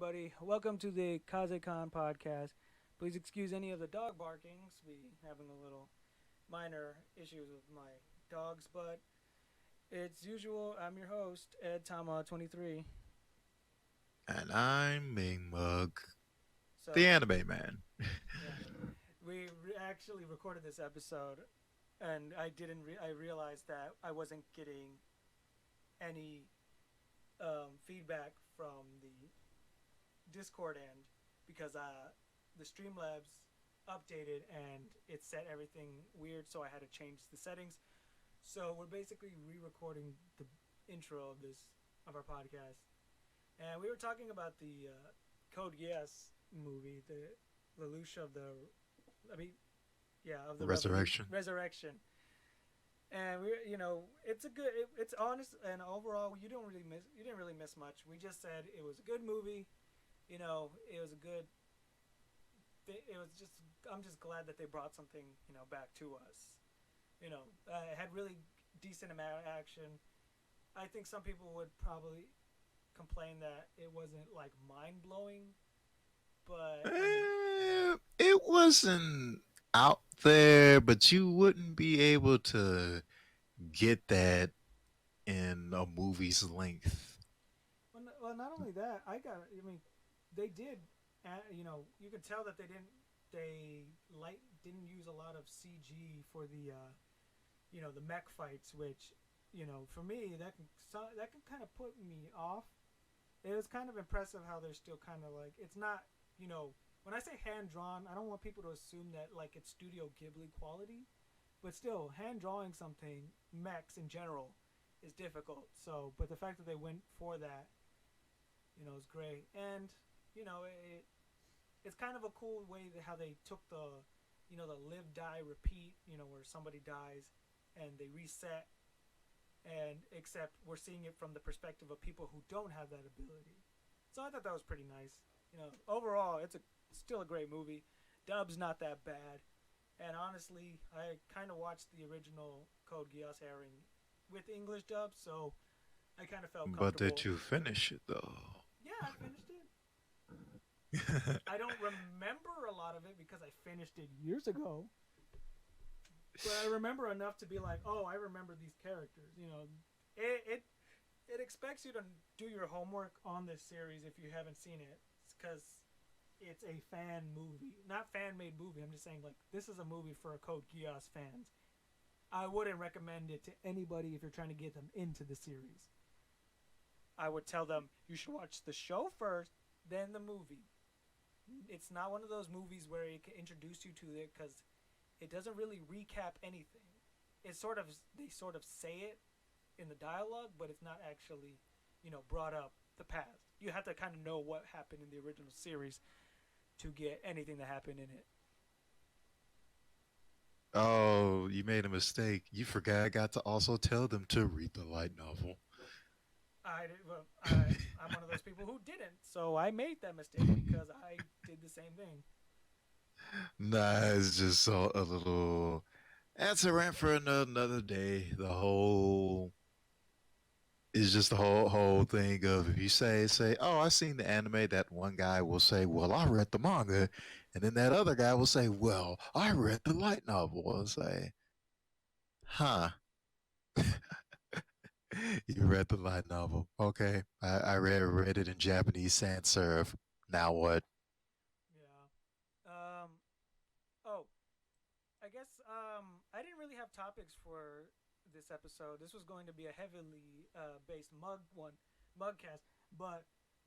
everybody. Welcome to the Kaze-kan Podcast. Please excuse any of the dog barkings. We having a little minor issues with my dogs, but it's usual. I'm your host, Ed Tama 23. And I'm Ming Mug, the So anime man. yeah, actually recorded this episode, and I realized that I wasn't getting any feedback from the Discord end because the Streamlabs updated and it set everything weird, so I had to change the settings. So we're basically re-recording the intro of our podcast, and we were talking about the Code Geass movie, the Lelouch of the, I mean, yeah, of the Resurrection. resurrection. And it's a good, it's honest, and overall, you didn't really miss much. We just said it was a good movie. It was a good. It was just. I'm just glad that they brought something back to us. It had really decent amount of action. I think some people would probably complain that it wasn't like mind blowing, but I mean, It wasn't out there, but you wouldn't be able to get that in a movie's length. not only that, I mean, they did. You could tell that didn't use a lot of CG for the the mech fights, which for me that can kind of put me off. It was kind of impressive how they're still kind of like it's not when I say hand drawn, I don't want people to assume that like it's Studio Ghibli quality, but still hand drawing something mechs in general is difficult. So, but the fact that they went for that, is great, and it's kind of a cool way how they took the live die repeat, where somebody dies and they reset, and except we're seeing it from the perspective of people who don't have that ability. So I thought that was pretty nice. Overall, it's still a great movie. Dub's not that bad, and honestly, I kind of watched the original Code Geass airing with English dub, so I kind of felt But did comfortable. you finish it though? Yeah, I finished it. I don't remember a lot of it because I finished it years ago, but I remember enough to be like, oh, I remember these characters. It it expects you to do your homework on this series if you haven't seen it, because it's a fan movie, not fan made movie. I'm just saying like this is a movie for Code Geass fans. I wouldn't recommend it to anybody if you're trying to get them into the series. I would tell them you should watch the show first, then the movie. It's not one of those movies where it can introduce you to it because it doesn't really recap anything. It's sort of they sort of say it in the dialogue, but it's not actually, brought up the past. You have to kind of know what happened in the original series to get anything that happened in it. Oh, you made a mistake. You forgot to also tell them to read the light novel. I'm one of those people who didn't, so I made that mistake because I did the same thing. Nah, it's just a little. That's a rant for another day. The whole It's just the whole thing of if you say, oh, I seen the anime, that one guy will say, well, I read the manga, and then that other guy will say, well, I read the light novel. I'll say, huh, you read the light novel? Okay, I read it in Japanese sans serif. Now what? Yeah. Oh, I guess I didn't really have topics for this episode. This was going to be a heavily based mugcast, but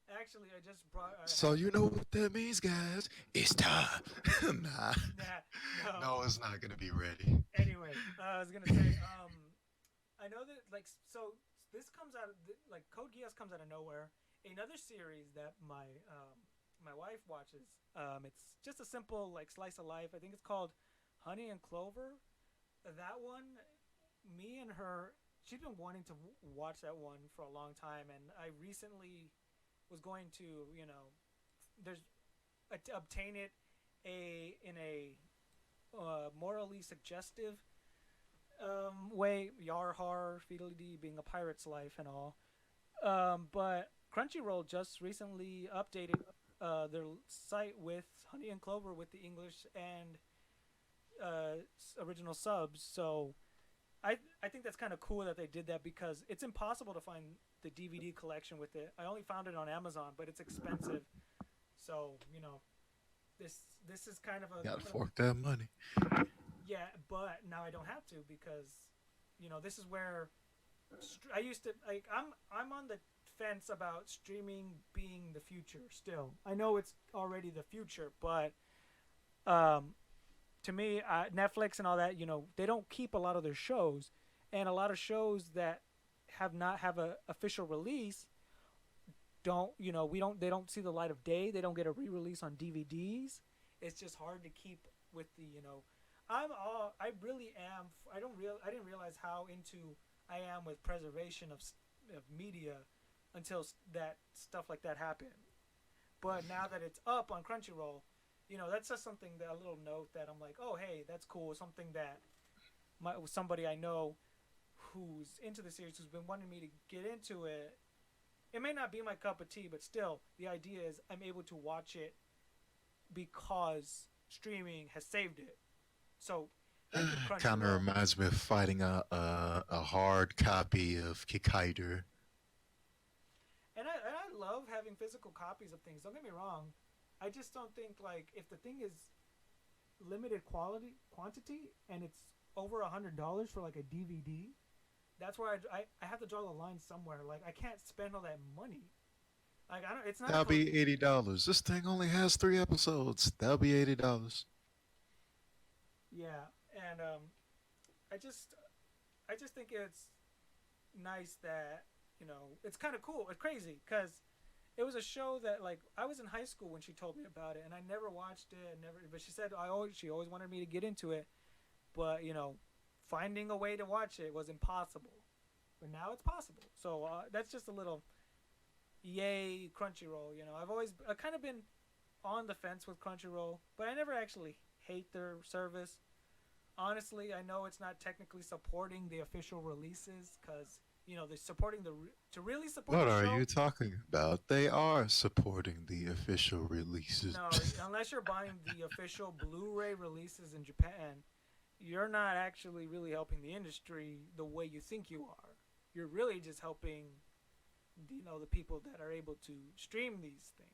actually I just brought I So have you know what that means, guys? It's time. Nah, nah no. no, it's not gonna be ready. Anyway, I was gonna say I know that like so this comes out of like Code Geass comes out of nowhere. Another series that my wife watches. It's just a simple like slice of life. I think it's called Honey and Clover. That one, me and her, she's been wanting to watch that one for a long time, and I recently was going to there's obtain it a in a morally suggestive way, yar har, fiddly dee, being a pirate's life and all. But Crunchyroll just recently updated their site with Honey and Clover with the English and original subs. So I think that's kind of cool that they did that because it's impossible to find the DVD collection with it. I only found it on Amazon, but it's expensive. So this is kind of a Gotta fork that money. yeah, but now I don't have to because this is where I used to like I'm on the fence about streaming being the future still. I know it's already the future, but um to me, Netflix and all that, they don't keep a lot of their shows, and a lot of shows that have a official release don't, they don't see the light of day. They don't get a re-release on DVDs. It's just hard to keep with the, I really am. I didn't realize how into I am with preservation of media until that stuff like that happened. But now that it's up on Crunchyroll, that's just something that a little note that I'm like, oh hey, that's cool. Something that somebody I know who's into the series who's been wanting me to get into it. It may not be my cup of tea, but still, the idea is I'm able to watch it because streaming has saved it. So, Kind of reminds me of fighting a hard copy of Kikaider. And I love having physical copies of things. Don't get me wrong. I just don't think like if the thing is limited quantity and it's over $100 for like a DVD, that's where I have to draw the line somewhere. Like I can't spend all that money. Like I don't. It's not. That'll be $80. This thing only has 3 episodes. That'll be $80. Yeah, and I just think it's nice that it's kind of cool. It's crazy because it was a show that like I was in high school when she told me about it, and I never watched it. But she said she always wanted me to get into it, but finding a way to watch it was impossible. But now it's possible. So that's just a little yay Crunchyroll. I've kind of been on the fence with Crunchyroll, but I never actually hate their service. Honestly, I know it's not technically supporting the official releases because they're supporting to really support. What the show. Are you talking about? They are supporting the official releases. No, unless you're buying the official Blu-ray releases in Japan, you're not actually really helping the industry the way you think you are. You're really just helping, the people that are able to stream these things.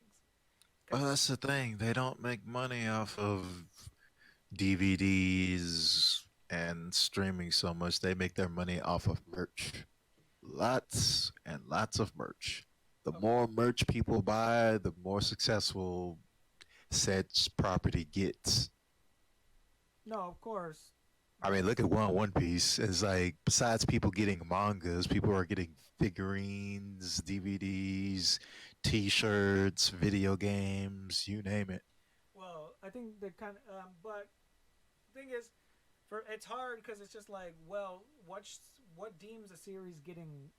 Well, that's the thing. They don't make money off of DVDs and streaming so much. They make their money off of merch. Lots and lots of merch. The more merch people buy, the more successful said property gets. No, of course. I mean, look at One Piece. It's like, besides people getting mangas, people are getting figurines, DVDs, T-shirts, video games, you name it. Well, I think they kind of, but the thing is, it's hard because it's just like, well, what deems a series getting,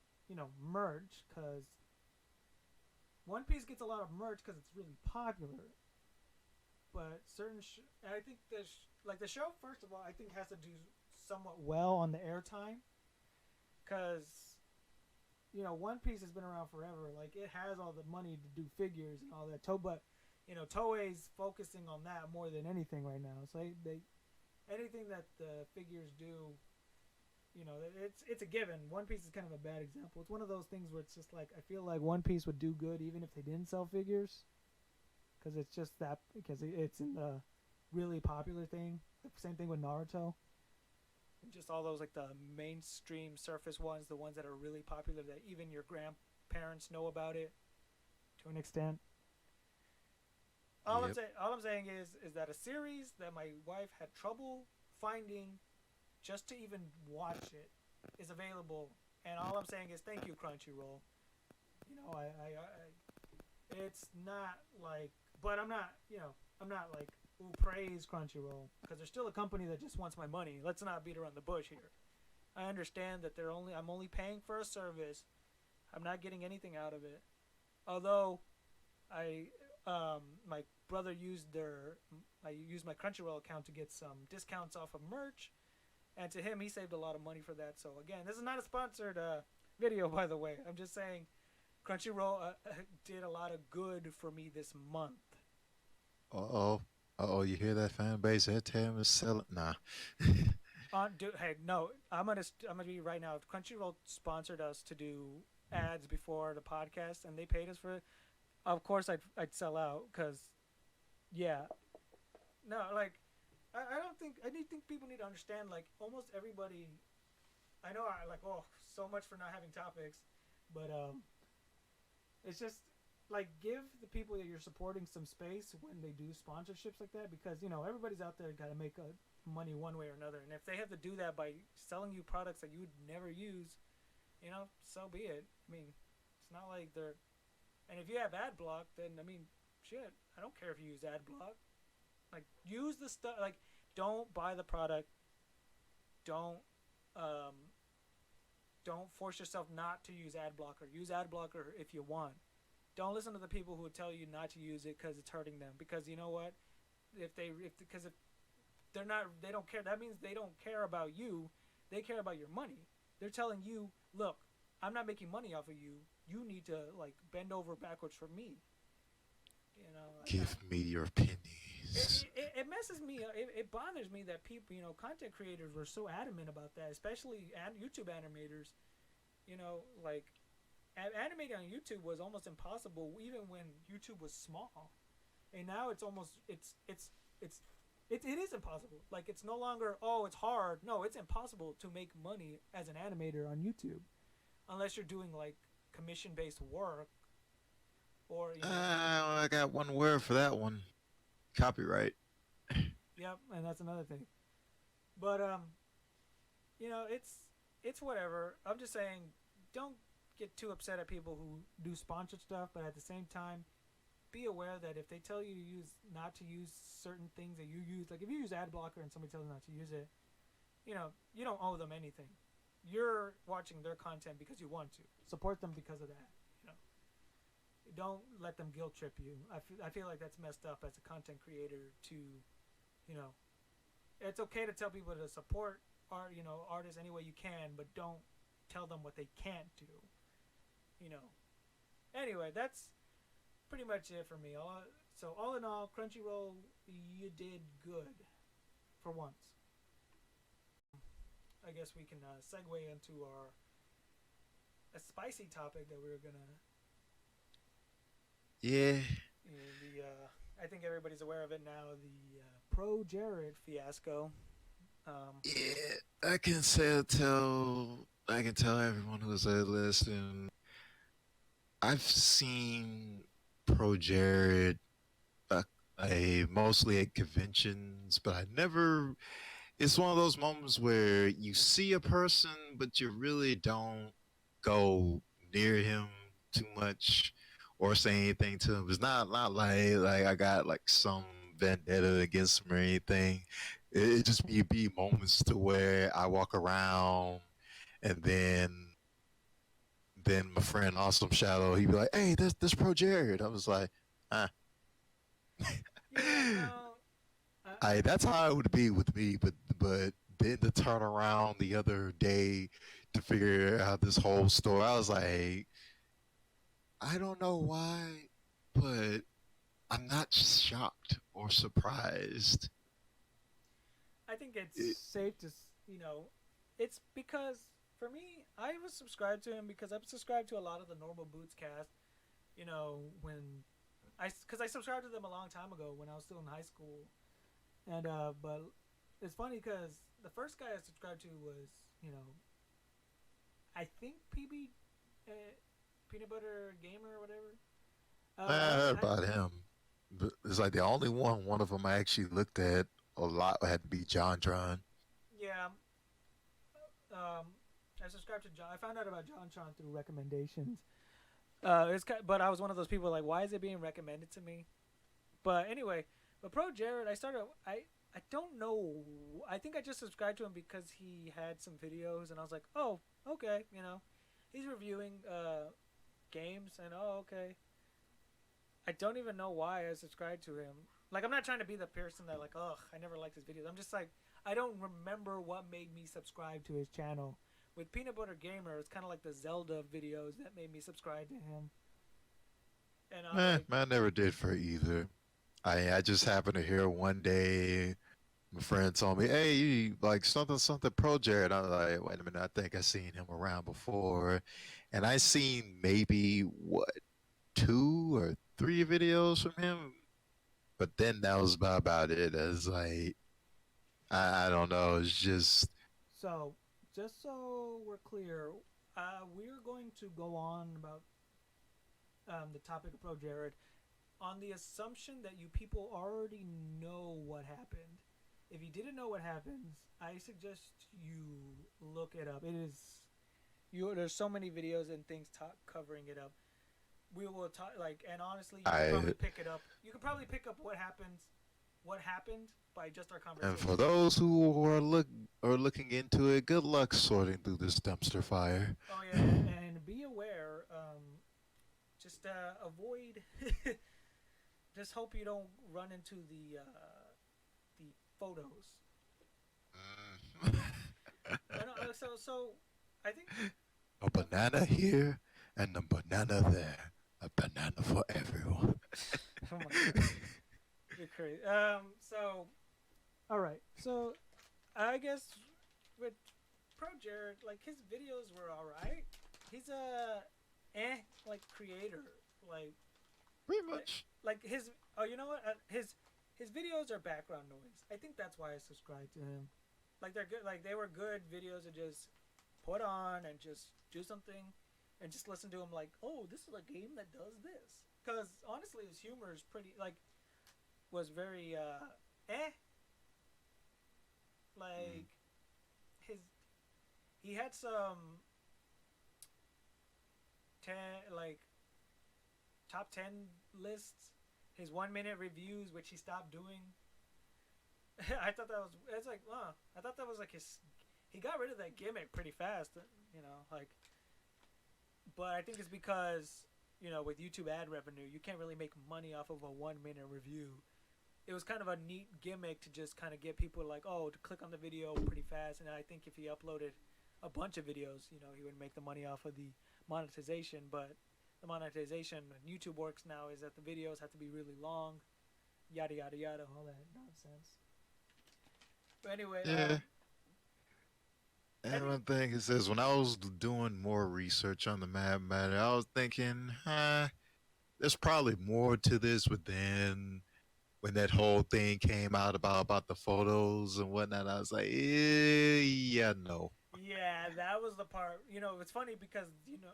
merch? Because One Piece gets a lot of merch because it's really popular. But I think the show, first of all, I think has to do somewhat well on the airtime. Because, One Piece has been around forever. Like, it has all the money to do figures and all that. But, Toei's focusing on that more than anything right now. So anything that the figures do, it's a given. One Piece is kind of a bad example. It's one of those things where it's just like, I feel like One Piece would do good even if they didn't sell figures. Because it's just that, because it's in the really popular thing. The same thing with Naruto. And just all those, like, the mainstream surface ones, the ones that are really popular that even your grandparents know about it to an extent. All I'm saying is that a series that my wife had trouble finding just to even watch it is available. And all I'm saying is thank you, Crunchyroll. It's not like, but I'm not like, ooh, praise Crunchyroll, because they're still a company that just wants my money. Let's not beat around the bush here. I understand that I'm only paying for a service. I'm not getting anything out of it. Although my brother I used my Crunchyroll account to get some discounts off of merch, and to him, he saved a lot of money for that. So again, this is not a sponsored video, by the way. I'm just saying, Crunchyroll did a lot of good for me this month. Uh-oh. Uh-oh, you hear that fan base? That time is selling. Nah. Hey, no, I'm gonna be right now. Crunchyroll sponsored us to do ads before the podcast, and they paid us for it. Of course, I'd sell out because, yeah, no, like I don't think think people need to understand. Like almost everybody, I know I like so much for not having topics, but it's just like give the people that you're supporting some space when they do sponsorships like that because everybody's out there got to make money one way or another, and if they have to do that by selling you products that you would never use, so be it. I mean, it's not like they're, and if you have ad block, then I mean, shit, I don't care if you use ad block. Like use the stuff. Like don't buy the product. Don't um, don't force yourself not to use ad blocker. Use ad blocker if you want. Don't listen to the people who tell you not to use it because it's hurting them. Because you know what? If they're not, they don't care. That means they don't care about you. They care about your money. They're telling you, look, I'm not making money off of you. You need to like bend over backwards for me. Give me your pennies. It messes me up. It bothers me that people, content creators were so adamant about that, especially YouTube animators. Like animating on YouTube was almost impossible even when YouTube was small, and now it's almost it is impossible. Like it's no longer it's hard. No, it's impossible to make money as an animator on YouTube, unless you're doing like commission based work. Or I got one word for that one. Copyright. Yep, and that's another thing. But it's whatever. I'm just saying, don't get too upset at people who do sponsored stuff, but at the same time, be aware that if they tell you not to use certain things that you use, like if you use ad blocker and somebody tells you not to use it, you don't owe them anything. You're watching their content because you want to. Support them because of that. Don't let them guilt trip you. I feel like that's messed up as a content creator to, it's okay to tell people to support artists any way you can, but don't tell them what they can't do. Anyway, that's pretty much it for me. So all in all, Crunchyroll, you did good for once. I guess we can segue into a spicy topic that we were gonna. Yeah. I think everybody's aware of it now. The Pro Jared fiasco. Yeah, I can tell everyone who's listening. I've seen Pro Jared mostly at conventions, but I never. It's one of those moments where you see a person, but you really don't go near him too much or say anything to him. It's not like I got like some vendetta against him or anything. It just be moments to where I walk around and then my friend Awesome Shadow, he'd be like, "Hey, this Pro Jared." I was like, "Ah." Yeah, That's how it would be with me, but then to turn around the other day to figure out this whole story, I was like, I don't know why, but I'm not shocked or surprised. I think it's safe to, it's because for me, I was subscribed to him because I've subscribed to a lot of the Normal Boots cast. Because I subscribed to them a long time ago when I was still in high school, and but it's funny because the first guy I subscribed to was, I think Peanut Butter Gamer or whatever. I heard about him. But it's like the only one of them I actually looked at a lot had to be John Tron. Yeah. I subscribed to John. I found out about John Tron through recommendations. But I was one of those people like, why is it being recommended to me? But anyway, Pro Jared, I don't know. I think I just subscribed to him because he had some videos, and I was like, oh, okay, he's reviewing games, and okay. I don't even know why I subscribed to him. Like, I'm not trying to be the person that like, ugh, I never liked his videos. I'm just like, I don't remember what made me subscribe to his channel. with Peanut Butter Gamer, it's kind of like the Zelda videos that made me subscribe to him. And I'm Man, like, I never did for either. I just happened to hear one day my friend told me, "Hey, you like something something Pro Jared." I was like, "Wait a minute, I think I seen him around before," and I seen maybe what 2 or 3 videos from him, but then that was about it. It's like I don't know. It's just so just so we're clear, we're going to go on about the topic of Pro Jared on the assumption that you people already know what happened. If you didn't know what happens, I suggest you look it up. It is you. There's so many videos and things covering it up. We will talk and honestly, you can probably I. pick it up. You can probably pick up what happened by just our And for conversation. those who are looking into it, good luck sorting through this dumpster fire. Oh yeah, and be aware. Just avoid. Just hope you don't run into the photos. Mm. And so I think. A banana here and a banana there. A banana for everyone. Oh my god, you're crazy. All right. So I guess with Pro Jared, like his videos were all right. He's a creator. Like Pretty like, much. like his. Oh, you know what? His videos are background noise. I think that's why I subscribed to him. Like they're good. Like they were good videos to just put on and just do something, and just listen to him. Like, oh, this is a game that does this. Because honestly, his humor is pretty was very eh. Mm. Like his he had some 10 top 10 lists. His 1 minute reviews, which he stopped doing. I thought that was it's like I thought that was like his. He got rid of that gimmick pretty fast, like. But I think it's because with YouTube ad revenue, you can't really make money off of a 1 minute review. It was kind of a neat gimmick to just kind of get people like, oh, to click on the video pretty fast. And I think if he uploaded a bunch of videos, he would make the money off of the monetization. But the monetization on YouTube works now is that the videos have to be really long, yada yada yada, all that nonsense. But anyway, Yeah. And any one thing is this: when I was doing more research on the Mad Matter, I was thinking, there's probably more to this. But then when that whole thing came out about the photos and whatnot, I was like, yeah, no. yeah, that was the part. It's funny because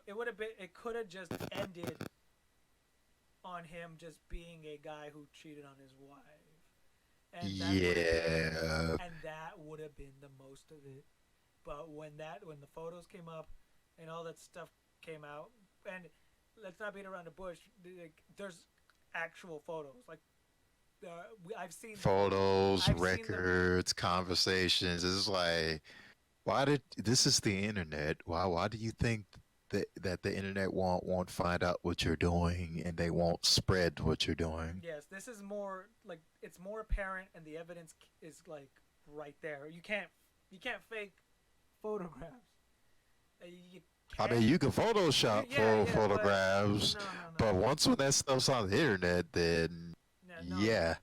it could have just ended on him just being a guy who cheated on his wife, and Yeah. that would have been the most of it. But when the photos came up and all that stuff came out, and let's not beat around the bush. There's actual photos. Like I've seen Photos, I've seen them. records, conversations. It's like, why did this is the internet? Why do you think that the internet won't find out what you're doing and they won't spread what you're doing? Yes, this is more like it's more apparent, and the evidence is like right there. You can't fake photographs. You I can. mean, you can Photoshop Yeah, for yeah, but photographs, no, no, no, but once when that stuff's on the internet, then no, no, no. yeah,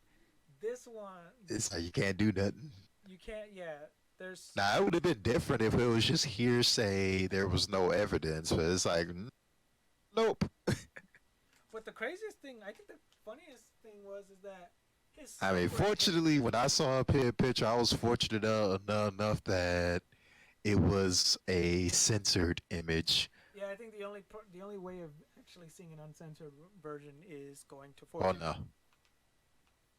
This one, it's like you can't do nothing. you can't. Yeah, there's. Now, it would have been different if it was just hearsay, there was no evidence, but it's like, nope. But the craziest thing, I think the funniest thing is that his I son mean, was. fortunately, when I saw a picture, I was fortunate enough that it was a censored image. Yeah, I think the only way of actually seeing an uncensored version is going to Oh 4chan. no,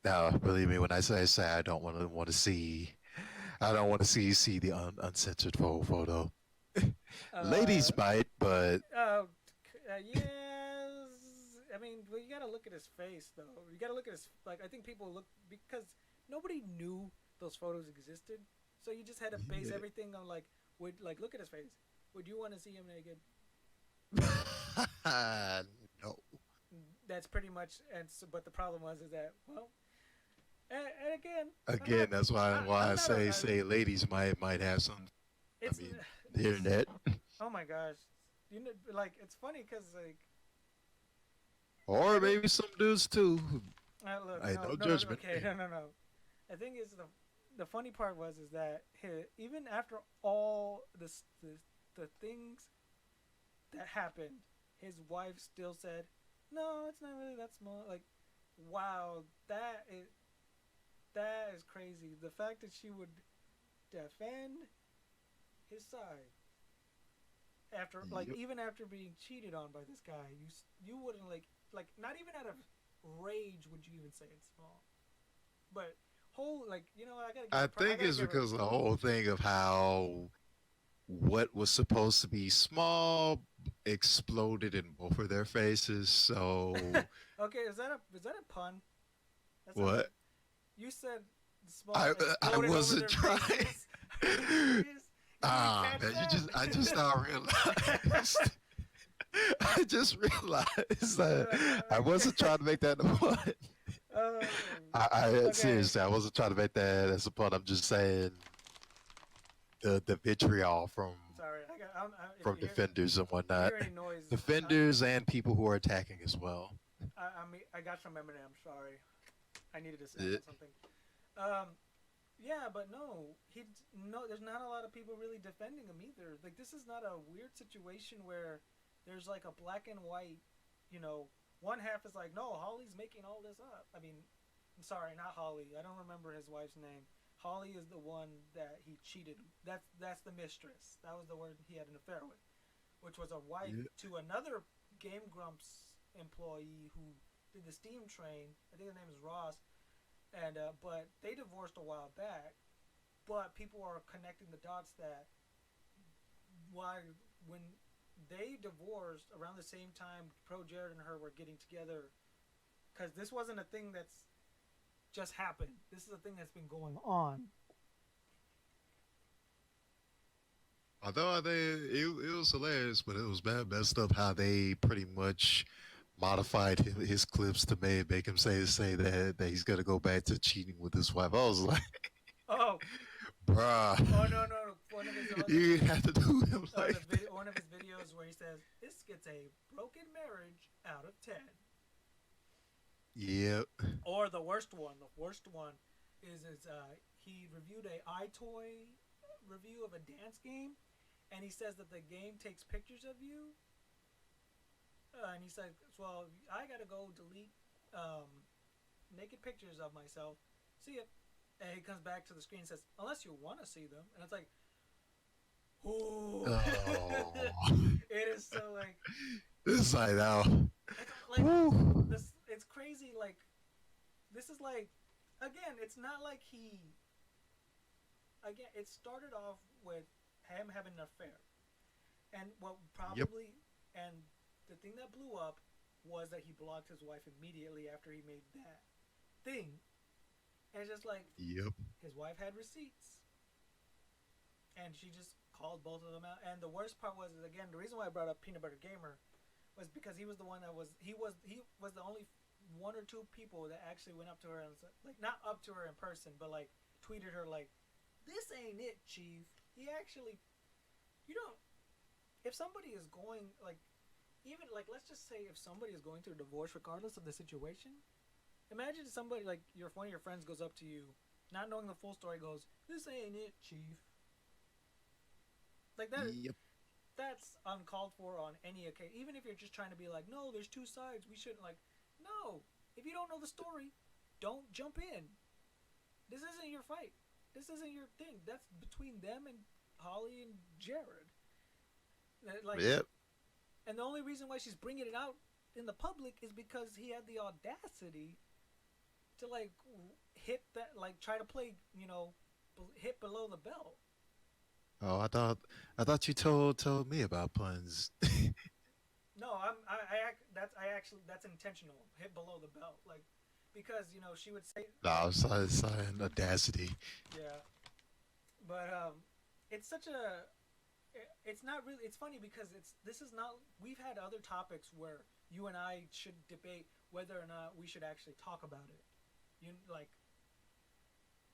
no, believe me when I say I don't want to see, I don't want to see the uncensored photo. Uh, Ladies might, but yes. I mean, well, you gotta look at his face, though. You gotta look at his I think people look because nobody knew those photos existed, so you just had to base everything on would look at his face. Would you want to see him naked? no. That's pretty much. And so, but the problem is that and again, I'm Again, not. that's why I'm I not say ladies might have some. I it's mean, the internet, Oh my gosh, you know, like it's funny because like or I don't. maybe some dudes too. Look, I no, no no, no, no, judgment. okay, no, no, no. The thing is, the funny part was is that even after all the things that happened, his wife still said, "No, it's not really that small." Like, wow, that is crazy. The fact that she would defend his side after, like, Yep. even after being cheated on by this guy, you wouldn't like not even out of rage would you even say it's small. But whole like I gotta give I her I think gotta it's give her. because of the whole thing of how what was supposed to be small exploded in both of their faces. So Okay, is that a pun? That's not a. what? You said small I exploded over wasn't their trying. faces. Are you serious? You didn't catch Man, that? I just now realized. I just realized that I wasn't trying to make that a pun. um, I okay. seriously, I wasn't trying to make that as a pun. I'm just saying the vitriol Sorry, if from you hear defenders and if you whatnot, hear any noise, defenders and people who are attacking as well. I got some Eminem. Sorry, I needed to It, sample something. Um, yeah, but no, no. There's not a lot of people really defending him either. Like this is not a weird situation where there's like a black and white. You know, one half is like, no, Holly's making all this up. I mean, I'm sorry, not Holly. I don't remember his wife's name. Holly is the one that he cheated. That's the mistress. That was the word he had an affair with, which was a wife it, to another Game Grumps employee who did the Steam Train. I think his name is Ross, and but they divorced a while back. But people are connecting the dots that why when they divorced around the same time Pro Jared and her were getting together, because this wasn't a thing that's just happened. This is a thing that's been going on. although it was hilarious, but it was bad messed up how they pretty much modified his clips to make him say that he's gonna go back to cheating with his wife. I was like, Oh, bruh, oh no, no, one of his you have to do him like that. one of his videos where he says this gets a broken marriage out of 10. Yep. Or the worst one is he reviewed a iToy review of a dance game, and he says that the game takes pictures of you, and he said, "Well, I gotta go delete naked pictures of myself. See ya." And he comes back to the screen and says, "Unless you want to see them," and it's like, ooh, Oh, it is so like it's like now. it's like Woo. this. It's crazy. Like this is like again, it's not like he again. It started off with him having an affair, and what Yep. probably and the thing that blew up was that he blocked his wife immediately after he made that thing, and it's just like Yep. his wife had receipts, and she just called both of them out. And the worst part was, is again, the reason why I brought up Peanut Butter Gamer was because he was the one that was the only one or two people that actually went up to her and said, like not up to her in person, but like tweeted her like, "This ain't it, Chief." He actually, you don't. If somebody is going like, even like let's just say if somebody is going through a divorce, regardless of the situation, imagine somebody like one of your friends goes up to you, not knowing the full story, goes, "This ain't it, Chief." Like that Yep. that's uncalled for on any occasion. Even if you're just trying to be like, no, there's two sides. We shouldn't like. No, if you don't know the story, don't jump in. This isn't your fight. This isn't your thing. That's between them and Holly and Jared. Like, Yep. and the only reason why she's bringing it out in the public is because he had the audacity to like hit that, like try to play, hit below the belt. Oh, I thought you told me about puns. No, I actually that's intentional. Hit below the belt, like because she would say No, like it's an audacity. yeah, but it's such a it's not really it's funny because this is not we've had other topics where you and I should debate whether or not we should actually talk about it. You like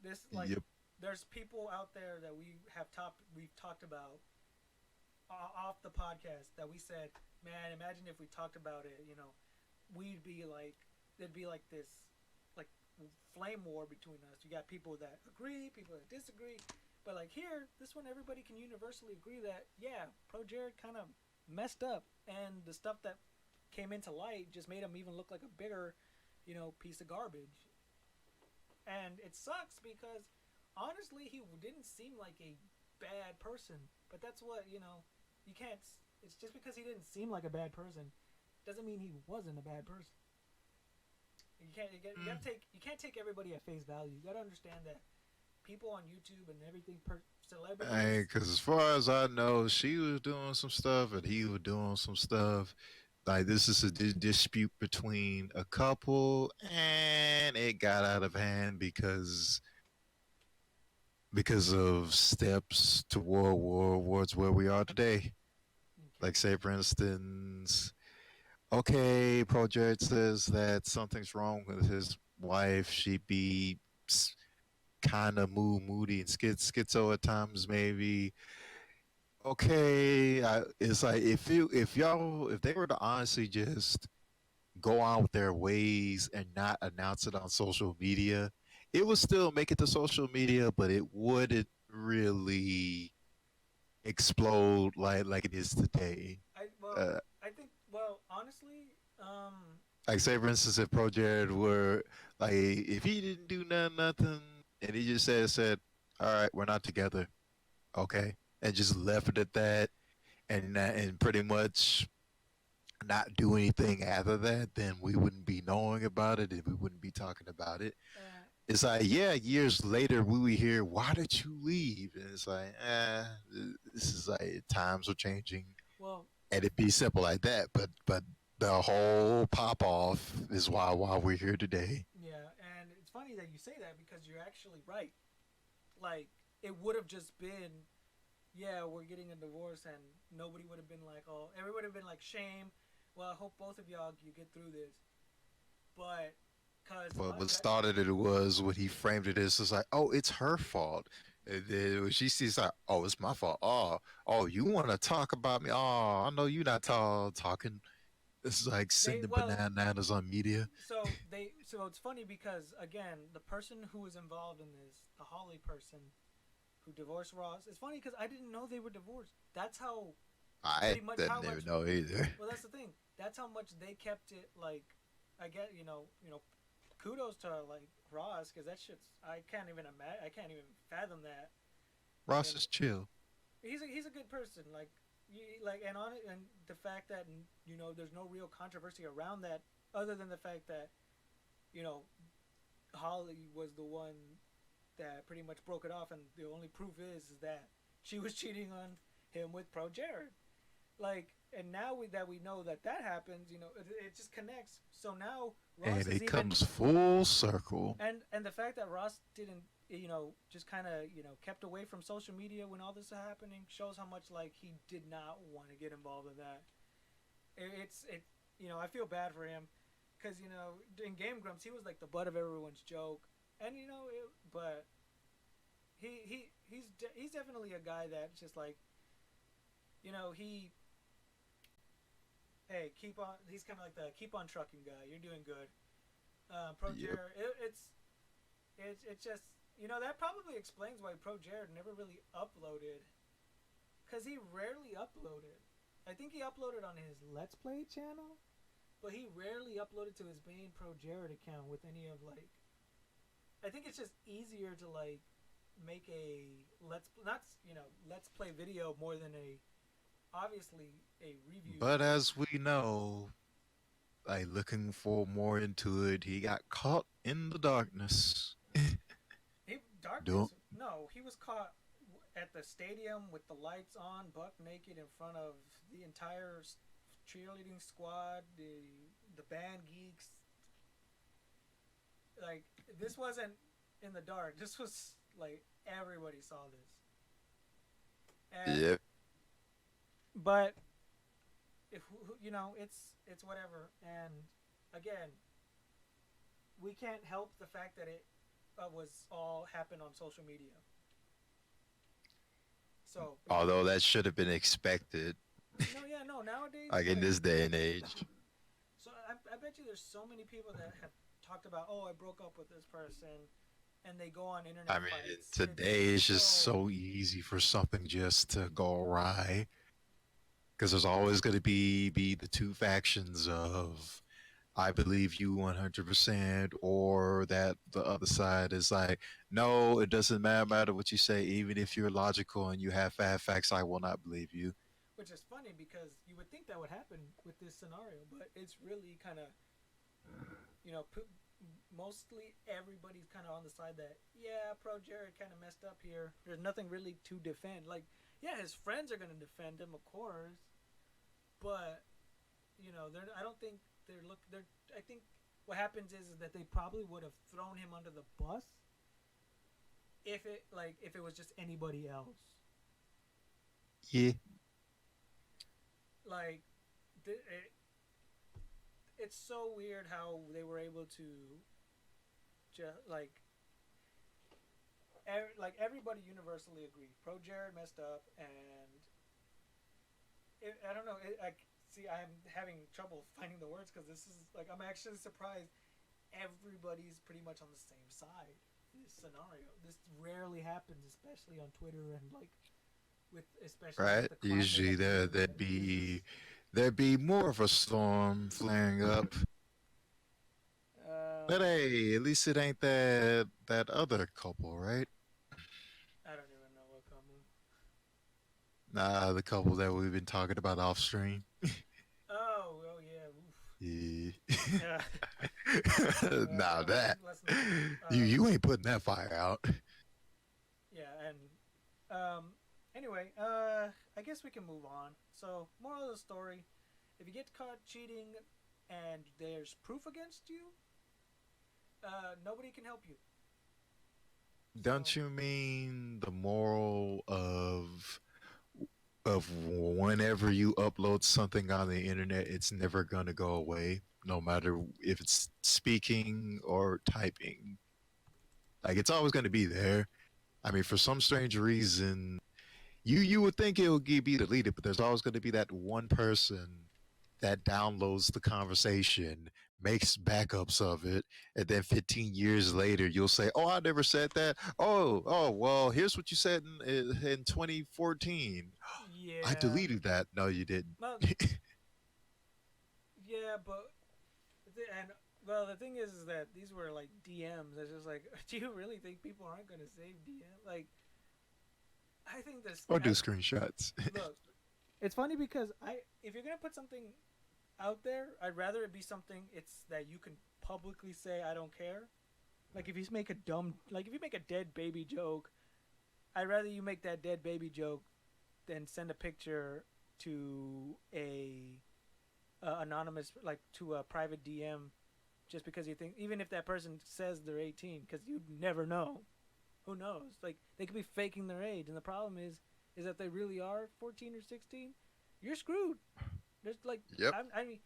this like Yep. there's people out there that we've talked about off the podcast that we said, man, imagine if we talked about it. We'd be like, there'd be like this, like flame war between us. You got people that agree, people that disagree, but like here, this one, everybody can universally agree that yeah, Pro Jared kind of messed up, and the stuff that came into light just made him even look like a bigger, piece of garbage. And it sucks because honestly, he didn't seem like a bad person. But that's what you can't. It's just because he didn't seem like a bad person doesn't mean he wasn't a bad person. You can't take everybody at face value. You got to understand that people on YouTube and everything, Hey, celebrities. because as far as I know, she was doing some stuff and he was doing some stuff. Like this is a dispute between a couple, and it got out of hand because of steps toward wards where we are today. Okay. Like say for instance, okay, Project says that something's wrong with his wife. She be kind of moody and schizo at times, maybe. Okay, it's like if they were to honestly just go on with their ways and not announce it on social media, it would still make it to social media, but it wouldn't really explode like it is today. I well, Uh, I think honestly, like say for instance, if Pro Jared were like if he didn't do nothing and he just said, all right, we're not together, okay, and just left it at that, and pretty much not do anything after that, then we wouldn't be knowing about it and we wouldn't be talking about it. uh, It's like, yeah, years later we would hear, why did you leave? And it's like, this is like times are changing, well, and it'd be simple like that. But the whole pop off is why we're here today. yeah, and it's funny that you say that because you're actually right. Like it would have just been, yeah, we're getting a divorce, and nobody would have been like, oh, everybody would have been like, shame. Well, I hope both of y'all you get through this, but because But what started it was when he framed it as, it's like, oh, it's her fault. And then when she sees like, oh, it's my fault. Oh, you want to talk about me? Oh, I know you're not talking. It's like they sending well, bananas on media. so it's funny because again, the person who was involved in this, the Holly person who divorced Ross, it's funny because I didn't know they were divorced. That's how I pretty much how didn't much. even know either. Well, that's the thing. That's how much they kept it like. I get kudos to like Ross because that shit's I can't even imagine. I can't even fathom that. Ross And is chill. he's a good person. And on it, and the fact that there's no real controversy around that, other than the fact that you know Holly was the one that pretty much broke it off, and the only proof is that she was cheating on him with Pro Jared. Like, and now that we know that happens, it just connects. So now Ross And is it even, comes full circle. and the fact that Ross didn't, just kind of, kept away from social media when all this was happening shows how much like he did not want to get involved in that. I feel bad for him because in Game Grumps he was like the butt of everyone's joke, and but he's definitely a guy that's just like, he hey, keep on. He's kind of like the keep on trucking guy. You're doing good. Pro Yep. Jared, it's just that probably explains why Pro Jared never really uploaded, because he rarely uploaded. I think he uploaded on his Let's Play channel, but he rarely uploaded to his main Pro Jared account with any of like. I think it's just easier to like make a let's play video more than a obviously a review. But as we know, like looking for more into it, he got caught in the darkness. Darkness? Don't No, he was caught at the stadium with the lights on, buck naked in front of the entire cheerleading squad, the band geeks. Like this wasn't in the dark. This was like everybody saw this. And Yep. but if it's whatever. And again, we can't help the fact that it was all happened on social media. So Although that should have been expected, no, yeah, no. Nowadays, like in like, this day and age. so I bet you there's so many people that have talked about, oh, I broke up with this person, and they go on internet I mean, fights. It's today it's just so so easy for something just to go awry because there's always going to be the two factions of I believe you 100%, or that the other side is like, no, it doesn't matter what you say, even if you're logical and you have facts, I will not believe you. which is funny because you would think that would happen with this scenario, but it's really kind of mostly everybody's kind of on the side that yeah, pro Jared kind of messed up here. There's nothing really to defend. Like yeah, his friends are gonna defend him, of course, but they're. I don't think they're look. They're. I think what happens is that they probably would have thrown him under the bus if it was just anybody else. Yeah. Like it's so weird how they were able to just like everybody universally agreed. Pro Jared messed up, and I don't know. I see. I'm having trouble finding the words because this is like I'm actually surprised. Everybody's pretty much on the same side in this scenario. This rarely happens, especially on Twitter and like with especially with Right. the climate Usually of the there'd internet. be more of a storm flaring up. Um, But hey, at least it ain't that other couple, right? I don't even know what couple. Nah, the couple that we've been talking about off stream. Oh yeah. Oof. Yeah. Yeah. Now that Let's not. you ain't putting that fire out. Yeah, and anyway, I guess we can move on. So, moral of the story: if you get caught cheating and there's proof against you, nobody can help you. So, Don't you mean the moral of whenever you upload something on the internet, it's never gonna go away, no matter if it's speaking or typing. Like it's always gonna be there. I mean, for some strange reason, you would think it would be deleted, but there's always going to be that one person that downloads the conversation, makes backups of it, and then 15 years later you'll say, "Oh, I never said that. Oh, well, here's what you said in 2014. I yeah. deleted that." No, you didn't. Well, yeah, but and well, the thing is that these were like DMs. It's just like, do you really think people aren't going to save DM? Like, I think this. Or do screenshots. Look, it's funny because if you're gonna put something out there, I'd rather it be something it's that you can publicly say I don't care. Like if you make a if you make a dead baby joke, I'd rather you make that dead baby joke than send a picture to a anonymous, like to a private DM, just because you think, even if that person says they're 18, because you never know. Who knows? Like they could be faking their age, and the problem is that they really are 14 or 16. You're screwed. There's like, Yep. I mean,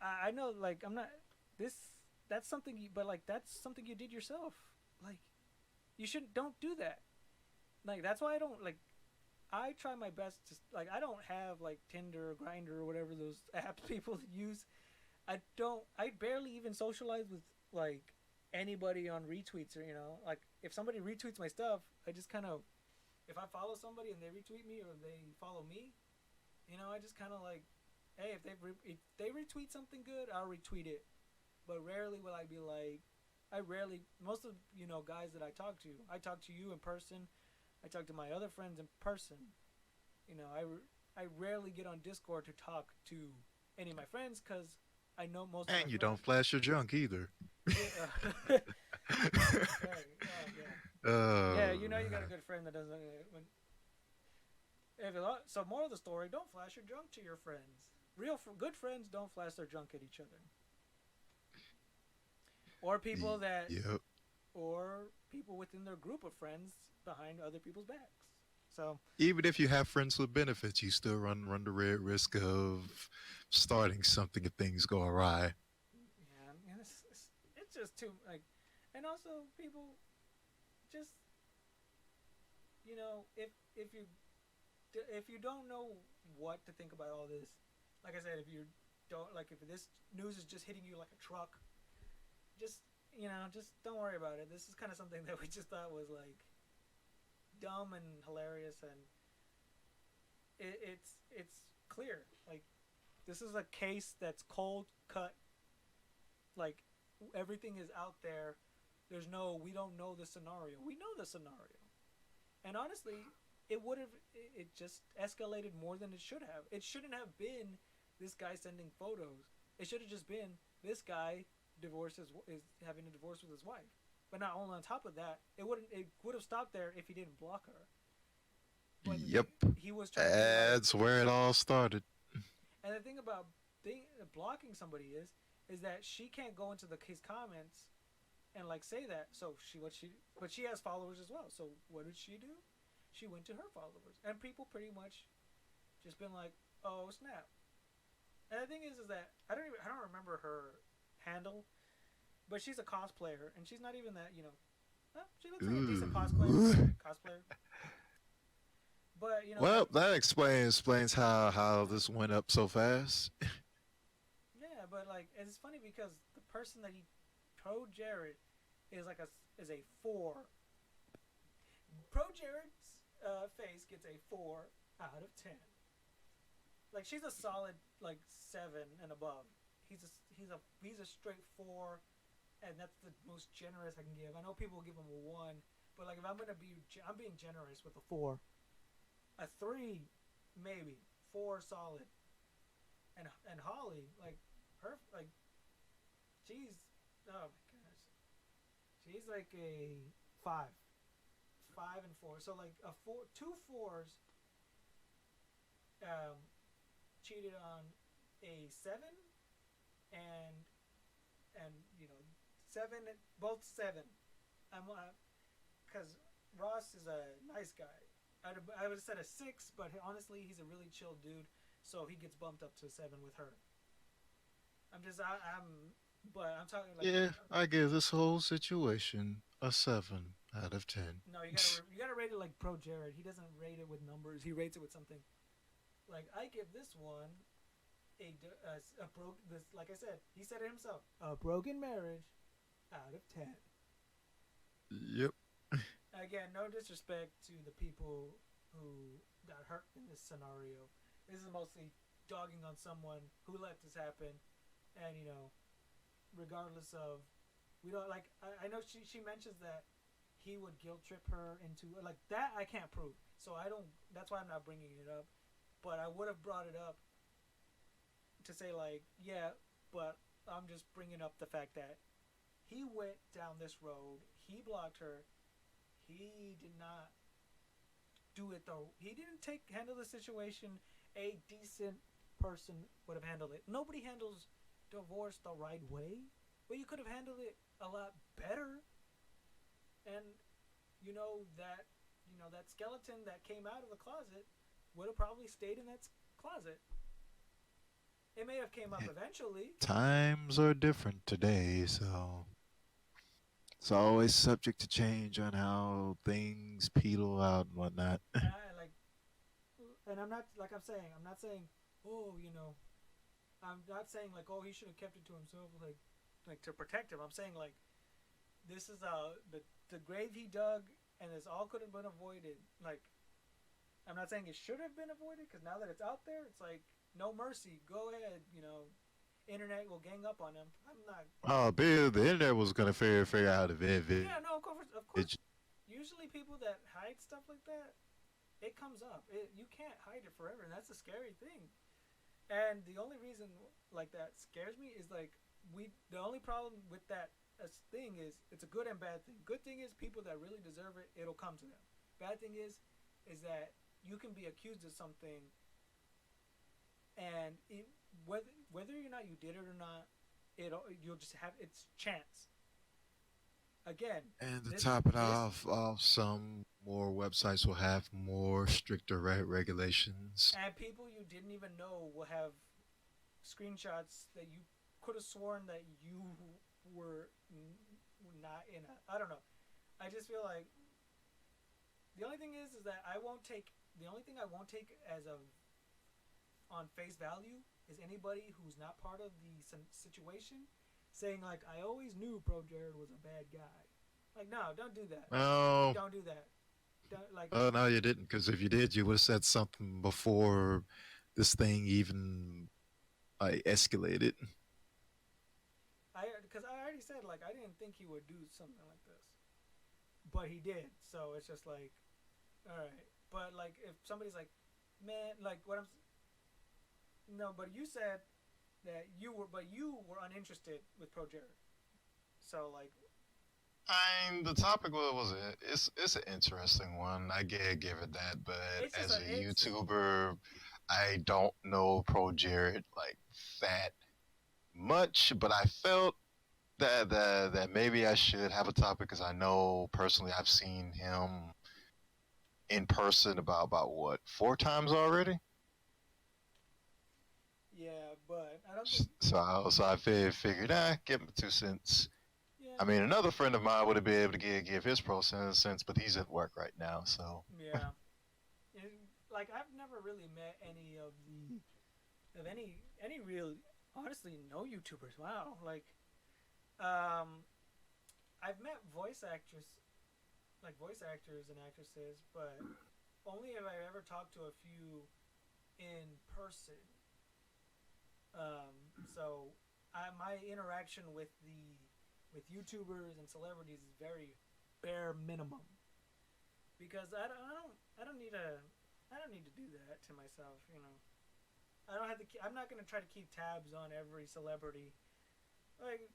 I know, like I'm not this. That's something, but like that's something you did yourself. Like, you shouldn't. Don't do that. Like that's why I don't like. I try my best to like. I don't have like Tinder or Grinder or whatever those apps people use. I don't. I barely even socialize with like anybody on retweets, or like if somebody retweets my stuff, I just kind of, if I follow somebody and they retweet me or they follow me, I just kind of like, hey, if they retweet something good, I'll retweet it. But rarely will I be like, most of guys that I talk to you in person. I talk to my other friends in person. I rarely get on Discord to talk to any of my friends because I know most of my And you friends. don't flash your junk either. Yeah, right. Yeah, you got a good friend that doesn't. So, more of the story: don't flash your junk to your friends. Good friends don't flash their junk at each other, or people that, Yep. or people within their group of friends behind other people's backs. So, Even if you have friends with benefits, you still run the red risk of starting something if things go awry. yeah, it's just too like, and also people just, if you if you don't know what to think about all this, like I said, if you don't like if this news is just hitting you like a truck, just just don't worry about it. This is kind of something that we just thought was like dumb and hilarious, and it's clear. Like this is a case that's cold cut. Like everything is out there. There's no we don't know the scenario. We know the scenario, and honestly, it would have it just escalated more than it should have. It shouldn't have been this guy sending photos. It should have just been this guy is having a divorce with his wife. But not only on top of that, it would have stopped there if he didn't block her. But Yep. he was trying to be like, That's where it all started. and the thing about blocking somebody is that she can't go into his comments and like say that. So but she has followers as well. So what did she do? She went to her followers, and people pretty much just been like, "Oh snap!" And the thing is that I don't remember her handle, but she's a cosplayer, and she's not even that she looks like a decent cosplayer. But well, that explains how this went up so fast. yeah, but like it's funny because the person that he Pro Jared is like is a 4. Pro Jared's face gets a 4 out of 10. Like she's a solid like 7 and above. He's a straight 4, and that's the most generous I can give. I know people will give him a 1, but like if I'm being generous with a 4, a 3 maybe, 4 solid, and Holly like her like she's oh my gosh, she's like a 5 and 4. So like a 2 4s cheated on a 7 and 7, both 7. I'm because Ross is a nice guy. I would have said a 6, but honestly he's a really chill dude, so he gets bumped up to a 7 with her. I'm talking like Yeah, I give this whole situation a 7 out of 10. no, you gotta rate it like Pro Jared. He doesn't rate it with numbers. He rates it with something. Like I give this one a broke this like I said, he said it himself, a broken marriage out of 10. Yep. Again, no disrespect to the people who got hurt in this scenario. This is mostly dogging on someone who let this happen, and regardless of we don't like I know she mentions that he would guilt trip her into like that. I can't prove, so I don't. That's why I'm not bringing it up. But I would have brought it up to say like, yeah, but I'm just bringing up the fact that he went down this road. He blocked her. He did not do it though. He didn't handle the situation. A decent person would have handled it. Nobody handles divorce the right way, but you could have handled it a lot better. And that skeleton that came out of the closet would have probably stayed in that closet. It may have came up eventually. Times are different today, so it's always subject to change on how things petal out and whatnot. And I'm not like I'm not saying, oh, I'm not saying like, oh, he should have kept it to himself, like to protect him. I'm saying like, this is the grave he dug, and this all could have been avoided. Like, I'm not saying it should have been avoided because now that it's out there, it's like no mercy. Go ahead, internet will gang up on him. I'm not. Oh, the internet was gonna figure out if it. Yeah, no, of course. Usually, people that hide stuff like that, it comes up. You can't hide it forever, and that's a scary thing. And the only reason like that scares me is like the only problem with that thing is it's a good and bad thing. Good thing is people that really deserve it, it'll come to them. Bad thing is that you can be accused of something, and whether or not you did it or not, you'll just have it's chance. Again, and to top it off, some more websites will have more stricter regulations. And people you didn't even know will have screenshots that you could have sworn that you were not I don't know. I just feel like the only thing is that I won't take the only thing I won't take as a on face value is anybody who's not part of the situation saying like I always knew Pro Jared was a bad guy. Like no, don't do that. Oh, Don't do that. Don't, like oh no, you didn't. Because if you did, you would have said something before this thing even like escalated. because I already said like I didn't think he would do something like this, but he did. So it's just like, all right. But like if somebody's like, man, like what I'm no, but you said that you were uninterested with Pro Jared. So like, The topic was it's an interesting one. I give it that, but it's just as a it's YouTuber, I don't know Pro Jared like that much. But I felt that maybe I should have a topic because I know personally I've seen him in person about what 4 times already. yeah, but I don't think So I figured, give him 2 cents. yeah I mean, another friend of mine would have been able to give his pro sense, but he's at work right now. So yeah. It, like I've never really met any of any real honestly no YouTubers. Wow, like um I've met voice actors and actresses, but only have I ever talked to a few in person. So my interaction with YouTubers and celebrities is very bare minimum because I don't need to do that to myself. You know, I don't have to. I'm not gonna try to keep tabs on every celebrity. Like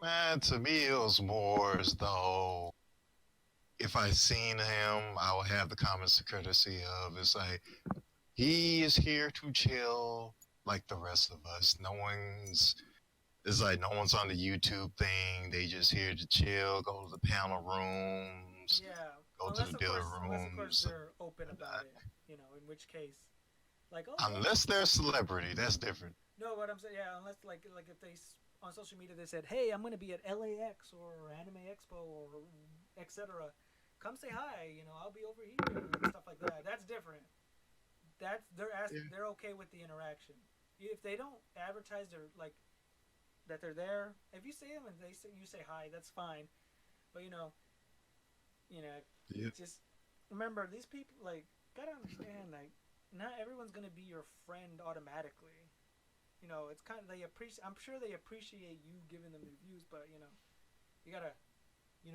man, to me it was more as though if I seen him, I would have the common courtesy of it's like he is here to chill like the rest of us. No one's It's like no one's on the YouTube thing. They just here to chill, go to the panel rooms, yeah, go to the dealer unless of course rooms, they're open and about it. You know, in which case, like oh yeah, unless they're a celebrity, that's different. no, what I'm saying, yeah, unless like if they on social media they said, hey, I'm gonna be at LAX or Anime Expo or etc. Come say hi. You know, I'll be over here and stuff like that. That's different. That's Yeah. they're okay with the interaction. If they don't advertise their like that they're there, if you see them and you say hi, that's fine. But you know, Yeah. just remember these people like gotta understand like not everyone's gonna be your friend automatically. You know, it's kind of they appreciate. I'm sure they appreciate you giving them reviews, but you gotta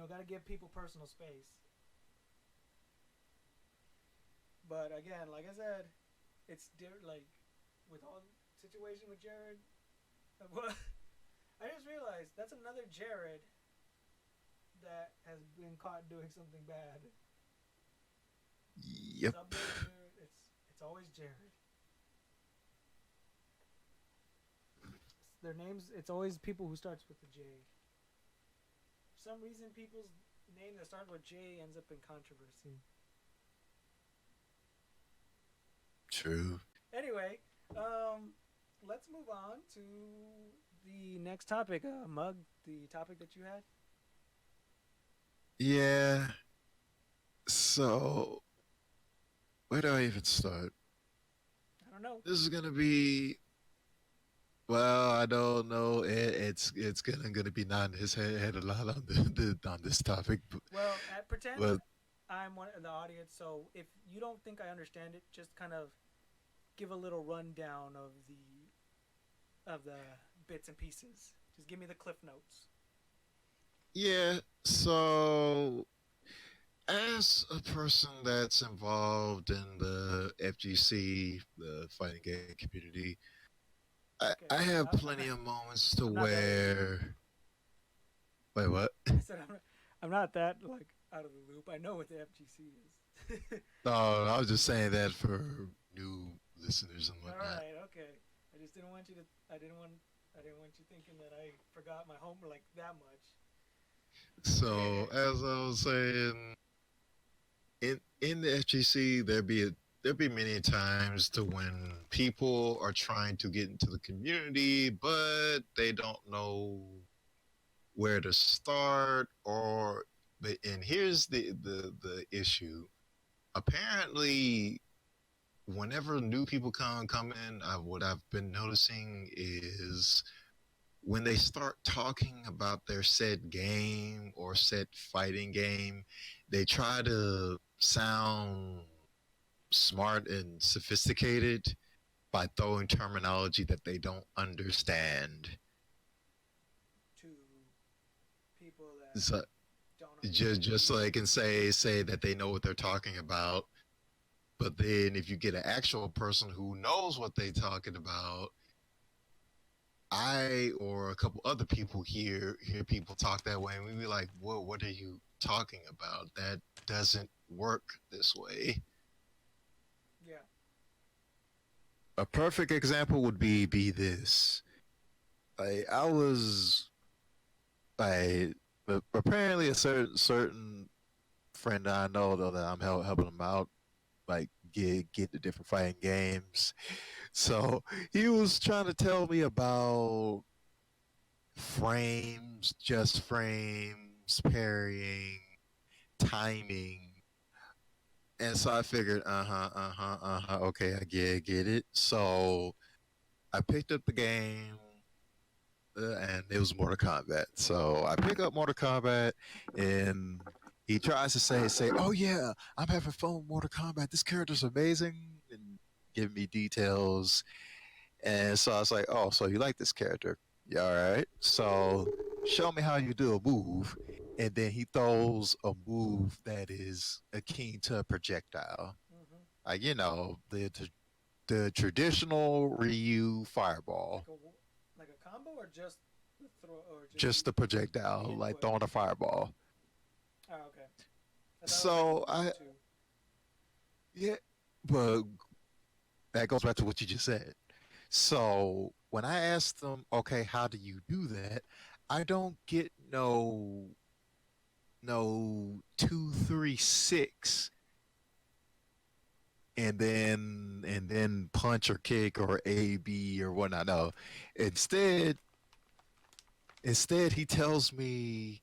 gotta give people personal space. But again, like I said, it's like with all the situation with Jared. Well, I just realized that's another Jared that has been caught doing something bad. Yep. It's always Jared. Their names. It's always people who starts with the J. For some reason, people's name that starts with J ends up in controversy. True. Anyway, let's move on to the next topic. Mug, the topic that you had. Yeah. So where do I even start? I don't know. This is gonna be well, I don't know. It's gonna be nodding his head a lot on on this topic, Well, pretend but I'm one of the audience. So if you don't think I understand it, just kind of give a little rundown of the bits and pieces. Just give me the cliff notes. yeah. So as a person that's involved in the FGC, the fighting game community, Okay, I have I'm plenty not. of moments to I'm not that into it. where. Wait, what? I said I'm not that like out of the loop. I know what the FGC is. No, I was just saying that for new listeners and All whatnot. right, okay. I just didn't want you to. I didn't want you thinking that I forgot my homework like that much. So as I was saying, in the FGC, there be many times to when people are trying to get into the community, but they don't know where to start or. And here's the issue. Apparently, whenever new people come in, what I've been noticing is when they start talking about their said game or said fighting game, they try to sound smart and sophisticated by throwing terminology that they don't understand. To people that So don't just understand so they either. can say that they know what they're talking about, but then if you get an actual person who knows what they're talking about, I or a couple other people hear people talk that way, and we be like, "Whoa, what are you talking about? That doesn't work this way." Yeah. A perfect example would be this. I was I apparently a certain friend I know though that I'm helping him out, like get the different fighting games. So he was trying to tell me about frames, just frames, parrying, timing. And so I figured, okay, I get it. So I picked up the game, and it was Mortal Kombat. So I pick up Mortal Kombat, and he tries to oh yeah, I'm having fun with Mortal Kombat. This character's amazing, and give me details. And so I was like, oh, so you like this character? Yeah, all right. So show me how you do a move. And then he throws a move that is akin to a projectile. Hmm. Like, the traditional Ryu fireball. Like a combo or just the throw or just Just the the projectile, like input. throwing a fireball. Oh, okay. I thought it was like a So one two. yeah, but that goes back to what you just said. So when I asked them, okay, how do you do that? I don't get no 2 3 6 and then punch or kick or A B or whatnot. No, instead instead he tells me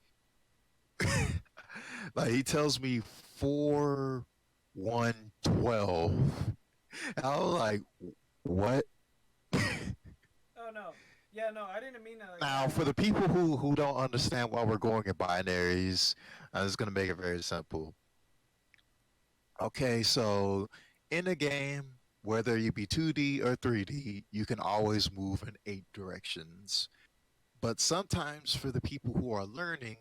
like he tells me 4 1 12. I was like, what? Oh no. Yeah, no, I didn't mean it like Now, that. for the people who don't understand why we're going in binaries, I'm just gonna make it very simple. Okay, so in a game, whether you be 2D or 3D, you can always move in 8 directions. But sometimes for the people who are learning,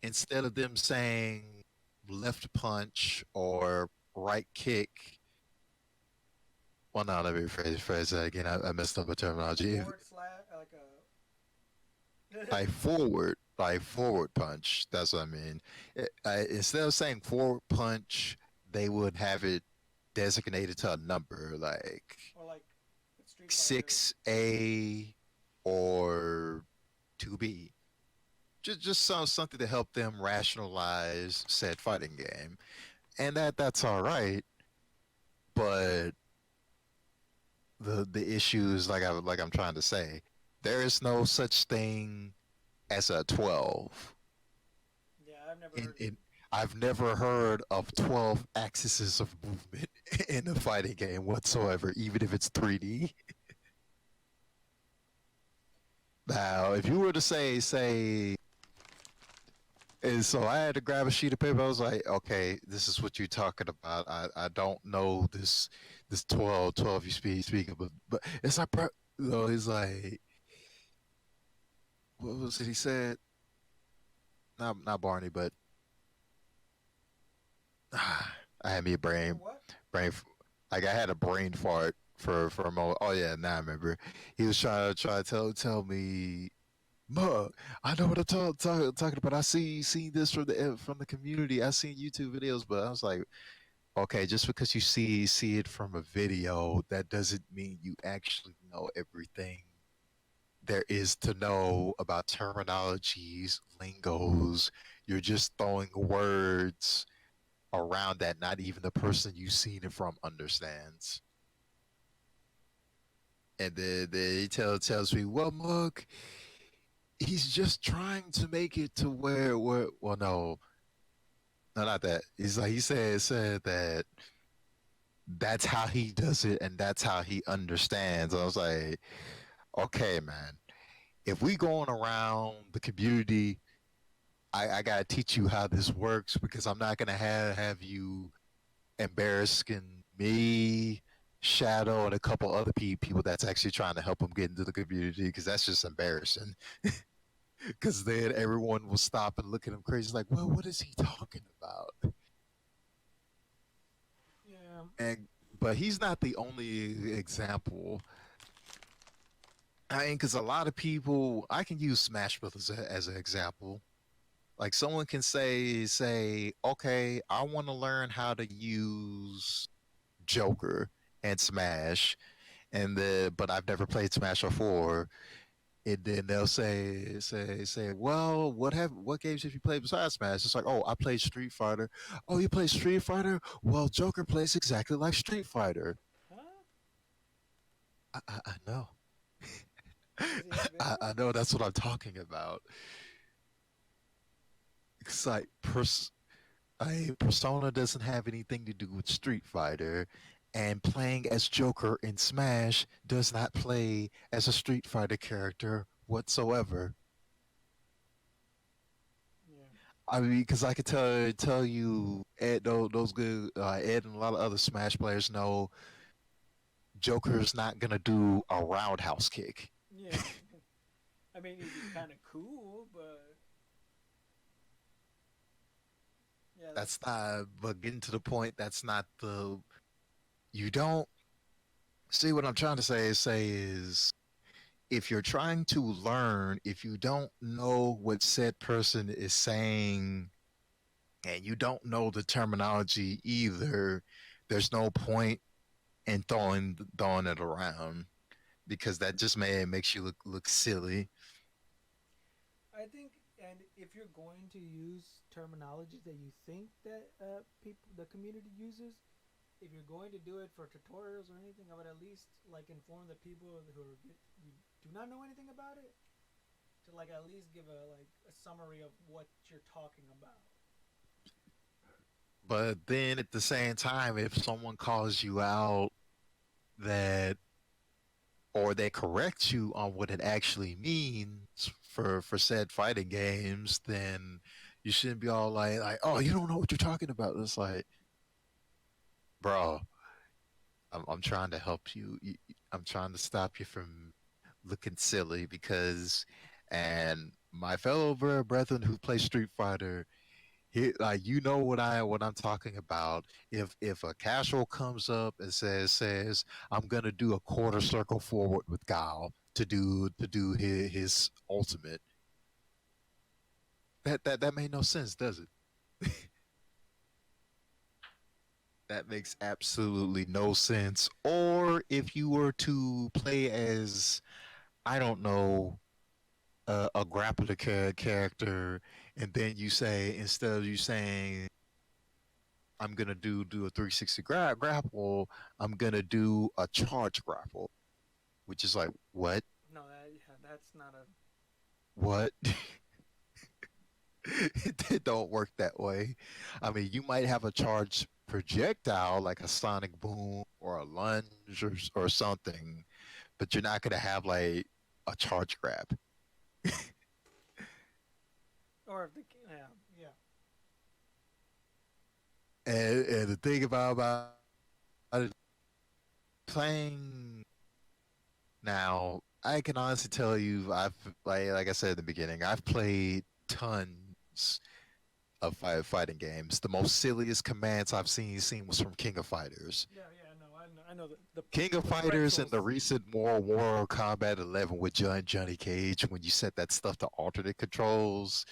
instead of them saying left punch or right kick, well, no, let me phrase that again. I messed up the terminology. Forward slash like a. Like forward punch. That's what I mean. Instead of saying forward punch, they would have it designated to a number like Or like Street Fighter. 6A or 2B. Just something to help them rationalize said fighting game, and that's all right. But the issue is like I'm trying to say, there is no such thing as a 12. Yeah, I've never In heard. in I've never heard of 12 axes of movement in a fighting game whatsoever, even if it's 3D. Now, if you were to say, and so I had to grab a sheet of paper. I was like, okay, this is what you're talking about. I don't know this 12 you speaking, but it's like, he's like, what was it he said? Not Barney, but I had me a For brain what? brain like I had a brain fart for a moment. Oh yeah, now I remember. He was trying to tell me, Mug, I know what I'm talking about. I seen this from the community. I seen YouTube videos, but I was like, okay, just because you see it from a video, that doesn't mean you actually know everything there is to know about terminologies, lingos. You're just throwing words around that not even the person you've seen it from understands. And then he tells me, well, Mug, he's just trying to make it to where well, no, not that. He's like he said that that's how he does it and that's how he understands. I was like, okay, man, if we going around the community, I gotta teach you how this works because I'm not gonna have you embarrassing me, Shadow, and a couple other people that's actually trying to help him get into the community because that's just embarrassing. Because then everyone will stop and look at him crazy, like, well, what is he talking about? Yeah. And but he's not the only example. I mean, because a lot of people, I can use Smash Brothers as an example. Like someone can say, okay, I want to learn how to use Joker and Smash, but I've never played Smash before. And then they'll say, well, what games have you played besides Smash? It's like, oh, I played Street Fighter. Oh, you play Street Fighter? Well, Joker plays exactly like Street Fighter. Huh? I know. Is he invincible? I know that's what I'm talking about. It's like Persona doesn't have anything to do with Street Fighter, and playing as Joker in Smash does not play as a Street Fighter character whatsoever. Yeah. I mean, because I could tell you, Ed, those good Ed and a lot of other Smash players know Joker's not gonna do a roundhouse kick. Yeah. I mean, it'd be kind of cool, but yeah, That's not. But getting to the point, that's not the. You don't see what I'm trying to say is if you're trying to learn, if you don't know what said person is saying and you don't know the terminology either, there's no point in throwing it around because that just makes you look silly. I think, and if you're going to use terminology that you think that people, the community uses, if you're going to do it for tutorials or anything, I would at least like inform the people who do not know anything about it to like at least give a summary of what you're talking about. But then at the same time, if someone calls you out that or they correct you on what it actually means for said fighting games, then you shouldn't be all like oh you don't know what you're talking about. It's like, bro, I'm trying to help you. I'm trying to stop you from looking silly because, and my fellow brethren who play Street Fighter, like what I'm talking about. If a casual comes up and says I'm gonna do a quarter circle forward with Guile to do his ultimate, that made no sense, does it? That makes absolutely no sense. Or if you were to play as, I don't know, a grappler character, and then you say, instead of you saying I'm gonna do a 360 grapple, I'm gonna do a charge grapple, which is like what? No, yeah, that's not a. What? It don't work that way. I mean, you might have a charge projectile like a sonic boom or a lunge or something, but you're not gonna have like a charge grab. Or if the yeah yeah And the thing about it, playing now, I can honestly tell you, I've like I said at the beginning, I've played tons of fighting games. The most silliest commands I've seen was from King of Fighters. yeah yeah no I know King of the Fighters and pretzels. the recent Mortal Kombat 11 with Johnny Cage when you set that stuff to alternate controls,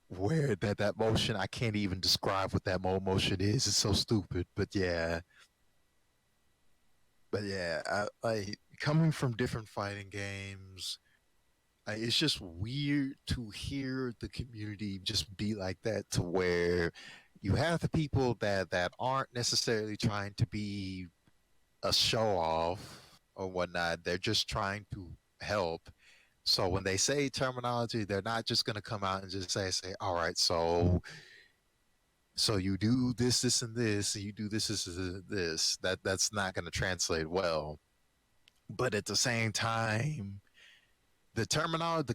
where that motion, I can't even describe what that motion is. It's so stupid, but yeah, I coming from different fighting games, it's just weird to hear the community just be like that, to where you have the people that aren't necessarily trying to be a show off or whatnot. They're just trying to help. So when they say terminology, they're not just going to come out and just say, all right, so So you do this, this, and this, and you do this, and this. That's not going to translate well. But at the same time, the terminology,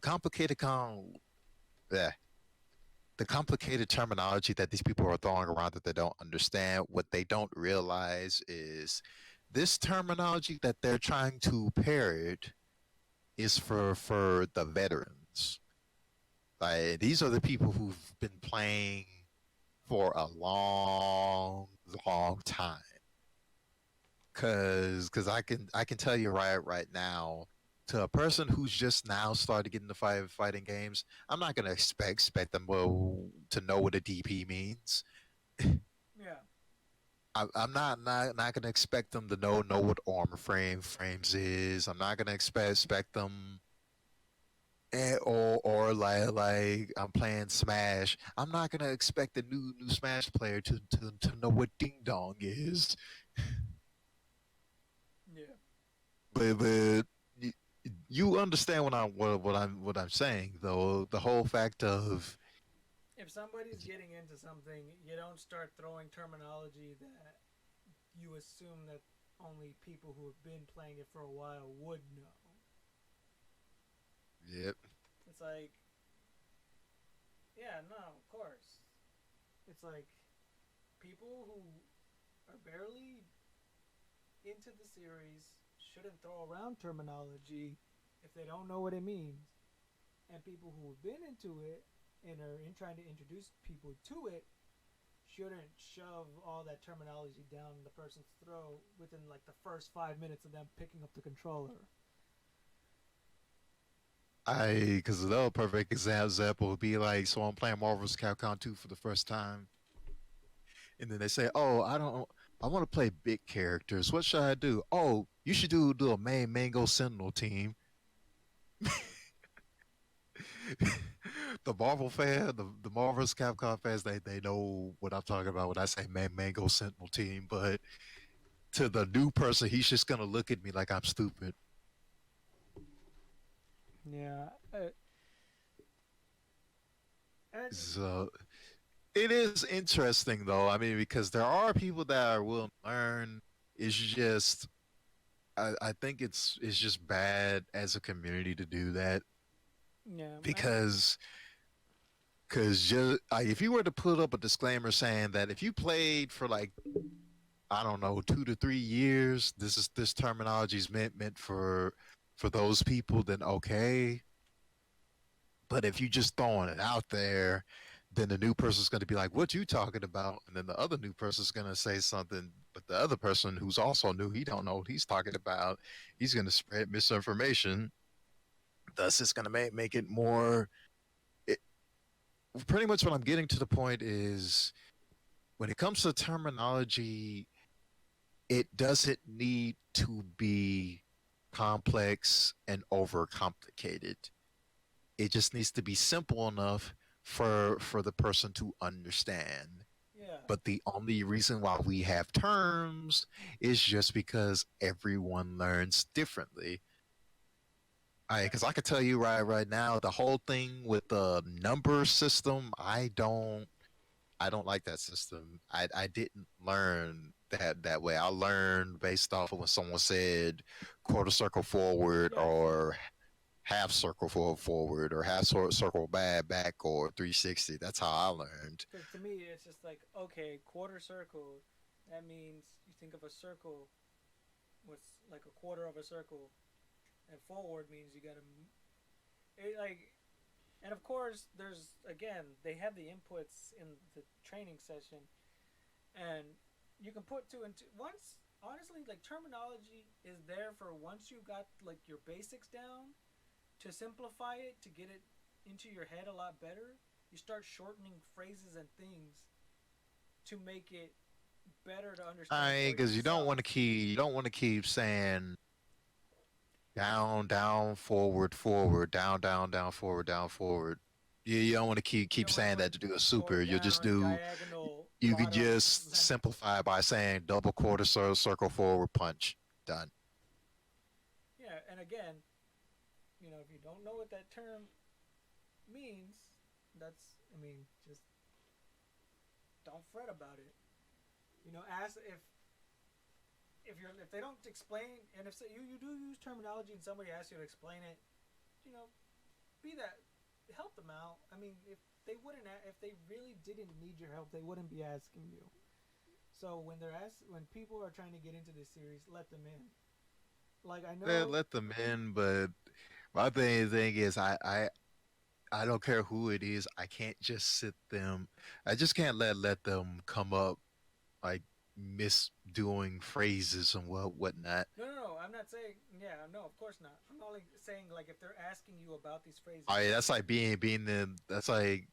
yeah, the complicated terminology that these people are throwing around that they don't understand, what they don't realize is this terminology that they're trying to parrot is for the veterans. Like these are the people who've been playing for a long time. Cause I can tell you right now, to a person who's just now started getting the fighting games, I'm not gonna expect them to know what a DP means. Yeah. I'm not gonna expect them to know what armor frames is. I'm not gonna expect them or like I'm playing Smash. I'm not gonna expect a new Smash player to know what ding dong is. Yeah. But you understand what I'm saying though. The whole fact of If somebody's getting into something, you don't start throwing terminology that you assume that only people who have been playing it for a while would know. yep. It's like, yeah, no, of course. It's like people who are barely into the series shouldn't throw around terminology if they don't know what it means. And people who have been into it and are trying to introduce people to it shouldn't shove all that terminology down the person's throat within like the first 5 minutes of them picking up the controller. Because another perfect example would be like, so I'm playing Marvel's Capcom 2 for the first time, and then they say, "Oh, I want to play big characters. What should I do? Oh, you should do a main Mango Sentinel team." The Marvel's Capcom fans, they know what I'm talking about when I say Mango Sentinel team. But to the new person, he's just gonna look at me like I'm stupid. Yeah, and So it is interesting though. I mean, because there are people that are willing to learn. It's just I think it's just bad as a community to do that yeah, because just like, if you were to put up a disclaimer saying that if you played for like I don't know 2 to 3 years, this terminology is meant for those people, then okay. But if you just throwing it out there, then the new person's going to be like, "What you talking about?" And then the other new person's going to say something, but the other person who's also new, he don't know what he's talking about. He's going to spread misinformation. Thus, it's going to make it more. It, pretty much what I'm getting to the point is when it comes to terminology, it doesn't need to be complex and overcomplicated. It just needs to be simple enough for the person to understand. yeah, But the only reason why we have terms is just because everyone learns differently. Because I could tell you right now, the whole thing with the number system, I don't like that system. I didn't learn that way. I learned based off of when someone said quarter circle forward yeah. or half circle forward or half circle back or 360. That's how I learned. Because to me, it's just like, okay, quarter circle. That means you think of a circle with like a quarter of a circle, and forward means you gotta like. And of course, there's again they have the inputs in the training session, and you can put two and two. Once honestly, like terminology is there for once you got like your basics down, to simplify it to get it into your head a lot better. You start shortening phrases and things to make it better to understand for Because yourself. you don't want to keep saying down forward down forward. You don't want to You keep don't want to saying put that to do a going super. You'll just down, do diagonal, you can bottom, just left. simplify by saying double quarter circle forward punch. Done. Yeah, and again, if you don't know what that term means, that's, I mean, just don't fret about it. Ask if they don't explain, and if you do use terminology and somebody asks you to explain it, you know, be that help them out. I mean, if they really didn't need your help, they wouldn't be asking you. So when people are trying to get into this series, let them in. Like I know, Let them in, but my thing is, I don't care who it is. I can't just sit them. I just can't let them come up like misdoing phrases and whatnot. no. I'm not saying, yeah, no, of course not. I'm only saying like if they're asking you about these phrases. I That's like being the that's like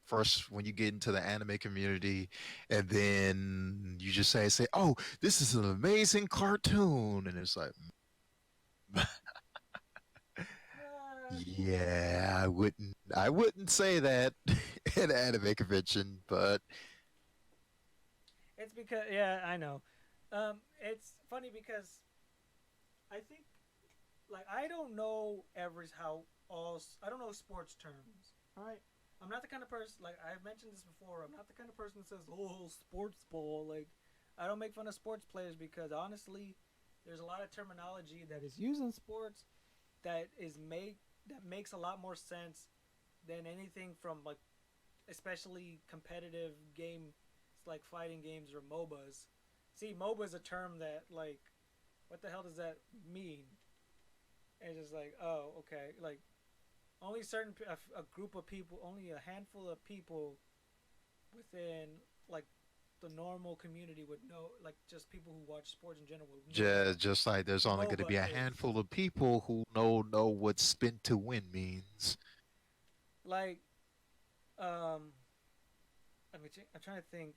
first when you get into the anime community, and then you just say, oh, this is an amazing cartoon, and it's like, Yeah. yeah, I wouldn't say that at an anime convention, but It's because yeah, I know. It's funny because I think like I don't know I don't know sports terms. All right, I'm not the kind of person like I've mentioned this before. I'm not the kind of person that says oh sports ball. Like I don't make fun of sports players because honestly, there's a lot of terminology that is used in sports that makes a lot more sense than anything from like especially competitive game like fighting games or MOBAs. See, MOBA is a term that like what the hell does that mean? And it's just like, oh, okay, like only a group of people, only a handful of people within like the normal community would know, like just people who watch sports in general would know what just like there's only going to MOBA be a is. handful of people who know what spin to win means. Like, um, I'm trying to think.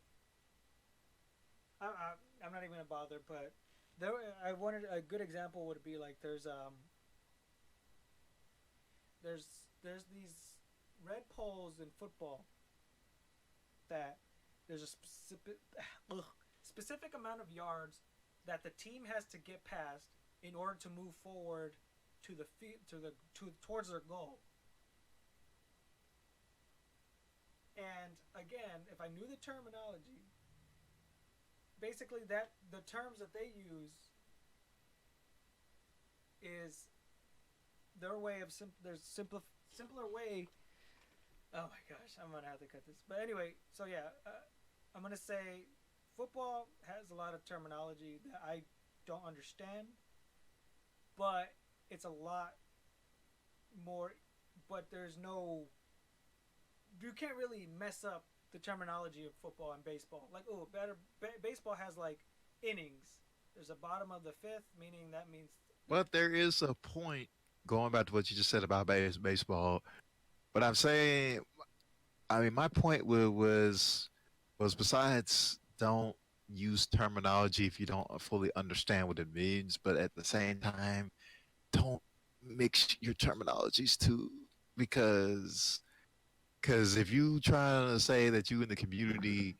I'm not even gonna bother, but there I wanted a good example would be like there's these red poles in football that there's a specific amount of yards that the team has to get past in order to move forward to the towards their goal. And again, if I knew the terminology, basically that the terms that they use is their way of there's simpler way. Oh my gosh, I'm gonna have to cut this. But anyway, so yeah, I'm gonna say football has a lot of terminology that I don't understand, but it's a lot more. But there's no, you can't really mess up the terminology of football and baseball. Like, oh, baseball has like innings. There's a bottom of the fifth, meaning that means. But there is a point going back to what you just said about baseball. But I'm saying, I mean, my point was besides don't use terminology if you don't fully understand what it means, but at the same time, don't mix your terminologies too, because if you try to say that you in the community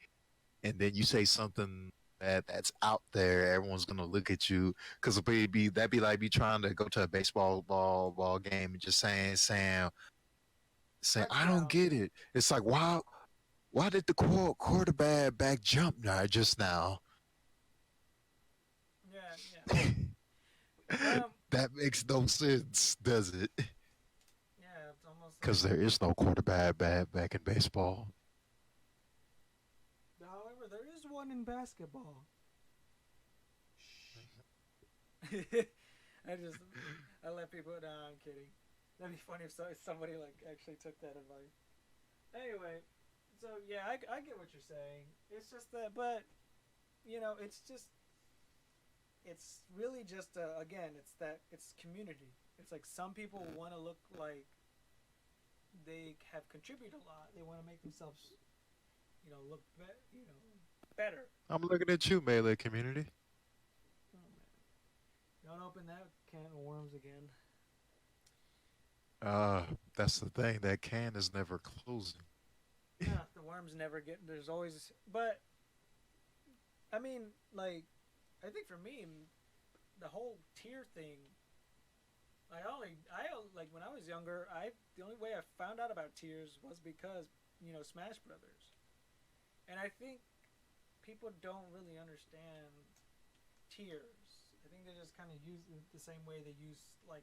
and then you say something that's out there, everyone's gonna look at you because that'd be like me trying to go to a baseball ball game and just saying I don't Touchdown. get it. It's like why did the quarterback back jump now just now? Yeah, yeah. That makes no sense, does it? Yeah. It's almost Because like. there is no quarterback back in baseball. However, there is one in basketball. I just I let people. Nah, I'm kidding. That'd be funny if somebody like actually took that advice. Anyway, so yeah, I get what you're saying. It's just that, but it's really just again, it's community. It's like some people want to look like they have contributed a lot. They want to make themselves, look better. I'm looking at you, Melee community. Oh man, don't open that can of worms again. Uh, that's the thing. That can is never closing. Nah, the worms never get. There's always, but I mean, like, I think for me, the whole tier thing. I like when I was younger. The only way I found out about tiers was because Smash Brothers. And I think people don't really understand tiers. I think they just kind of use it the same way they use like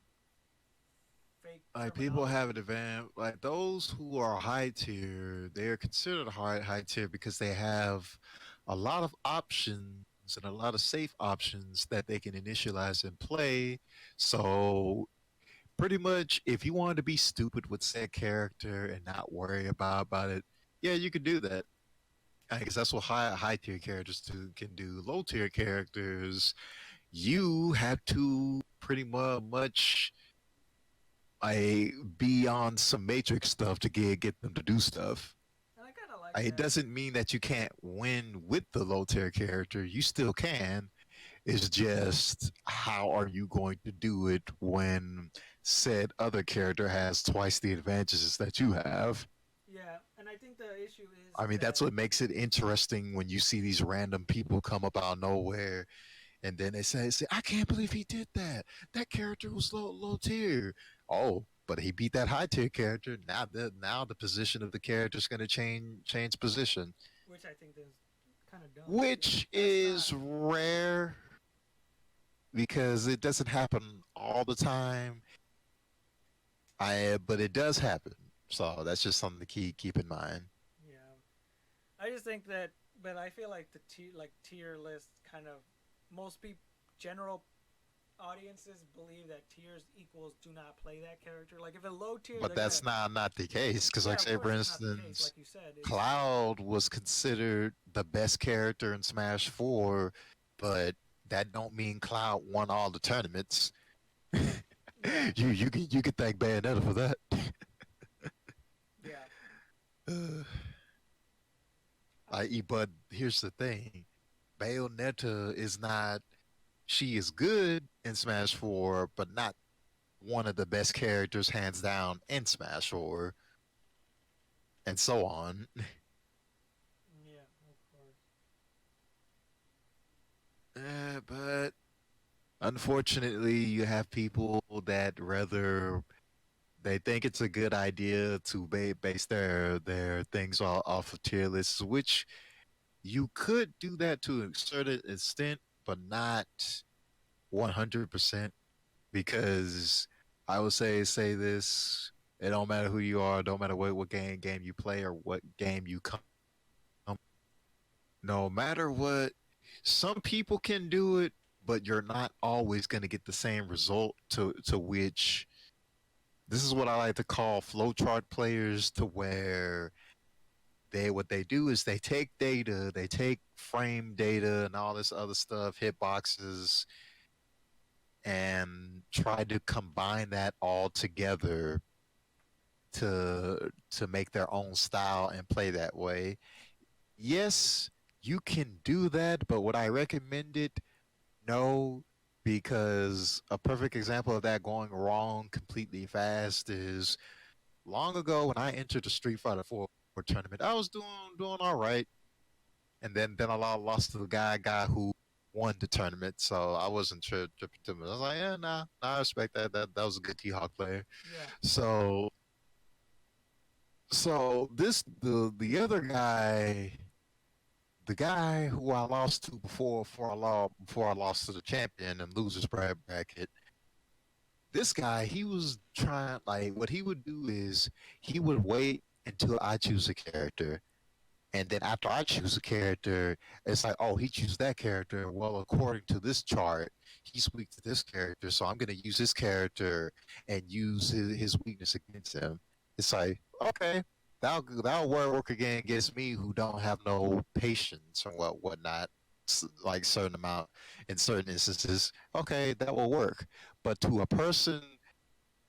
fake Like people have terminology. it advantage. Like those who are high tier, they are considered high tier because they have a lot of options and a lot of safe options that they can initialize and play. So pretty much, if you wanted to be stupid with said character and not worry about it, yeah, you could do that. I guess that's what high tier characters can do. Low tier characters, you have to pretty much be on some matrix stuff to get them to do stuff. And I kind of like It that. doesn't mean that you can't win with the low tier character. You still can. It's just how are you going to do it when said other character has twice the advantages that you have? Yeah, and I think the issue is I mean, that's that what makes it interesting when you see these random people come up out of nowhere and then they say, I can't believe he did that. That character was low tier. Oh, but he beat that high tier character. Now the position of the character is going to change position, which I think is kind of dumb. Like which that's is not. rare because it doesn't happen all the time. But it does happen. So that's just something to keep in mind. Yeah, I just think that, but I feel like the tier list kind of most people general audiences believe that tiers equals do not play that character. Like if a low tier, But they're gonna. that's not the case because, Yeah, like, of say for course it's not the case. instance, Like you said, it's Cloud was considered the best character in Smash Four, but that don't mean Cloud won all the tournaments. yeah, You could thank Bayonetta for that. yeah. But here's the thing: Bayonetta is not. She is good in Smash Four, but not one of the best characters, hands down, in Smash Four, and so on. Yeah, of course. But unfortunately, you have people that rather they think it's a good idea to base their things off of tier lists, which you could do that to a certain extent, but not 100%. Because I would say this: it don't matter who you are, don't matter what game you play or what game you come. No matter what, some people can do it, but you're not always going to get the same result to which this is what I like to call flowchart players, to where what they do is they take data, they take frame data and all this other stuff, hitboxes, and try to combine that all together to make their own style and play that way. Yes, you can do that, but would I recommend it? No, because a perfect example of that going wrong completely fast is long ago when I entered the Street Fighter 4 tournament. I was doing all right, and then I lost to the guy who won the tournament, so I wasn't tripping too much. I was like, yeah, nah, I respect that. That was a good T-Hawk player. Yeah, So the other guy, the guy who I lost to before I lost to the champion and losers bracket. This guy, he was trying, like, what he would do is he would wait until I choose a character, and then after I choose a character, it's like, oh, he chose that character. Well, according to this chart, he's weak to this character, so I'm gonna use this character and use his weakness against him. It's like, okay, that'll work again against me who don't have no patience or whatnot. Like certain amount in certain instances, okay, that will work. But to a person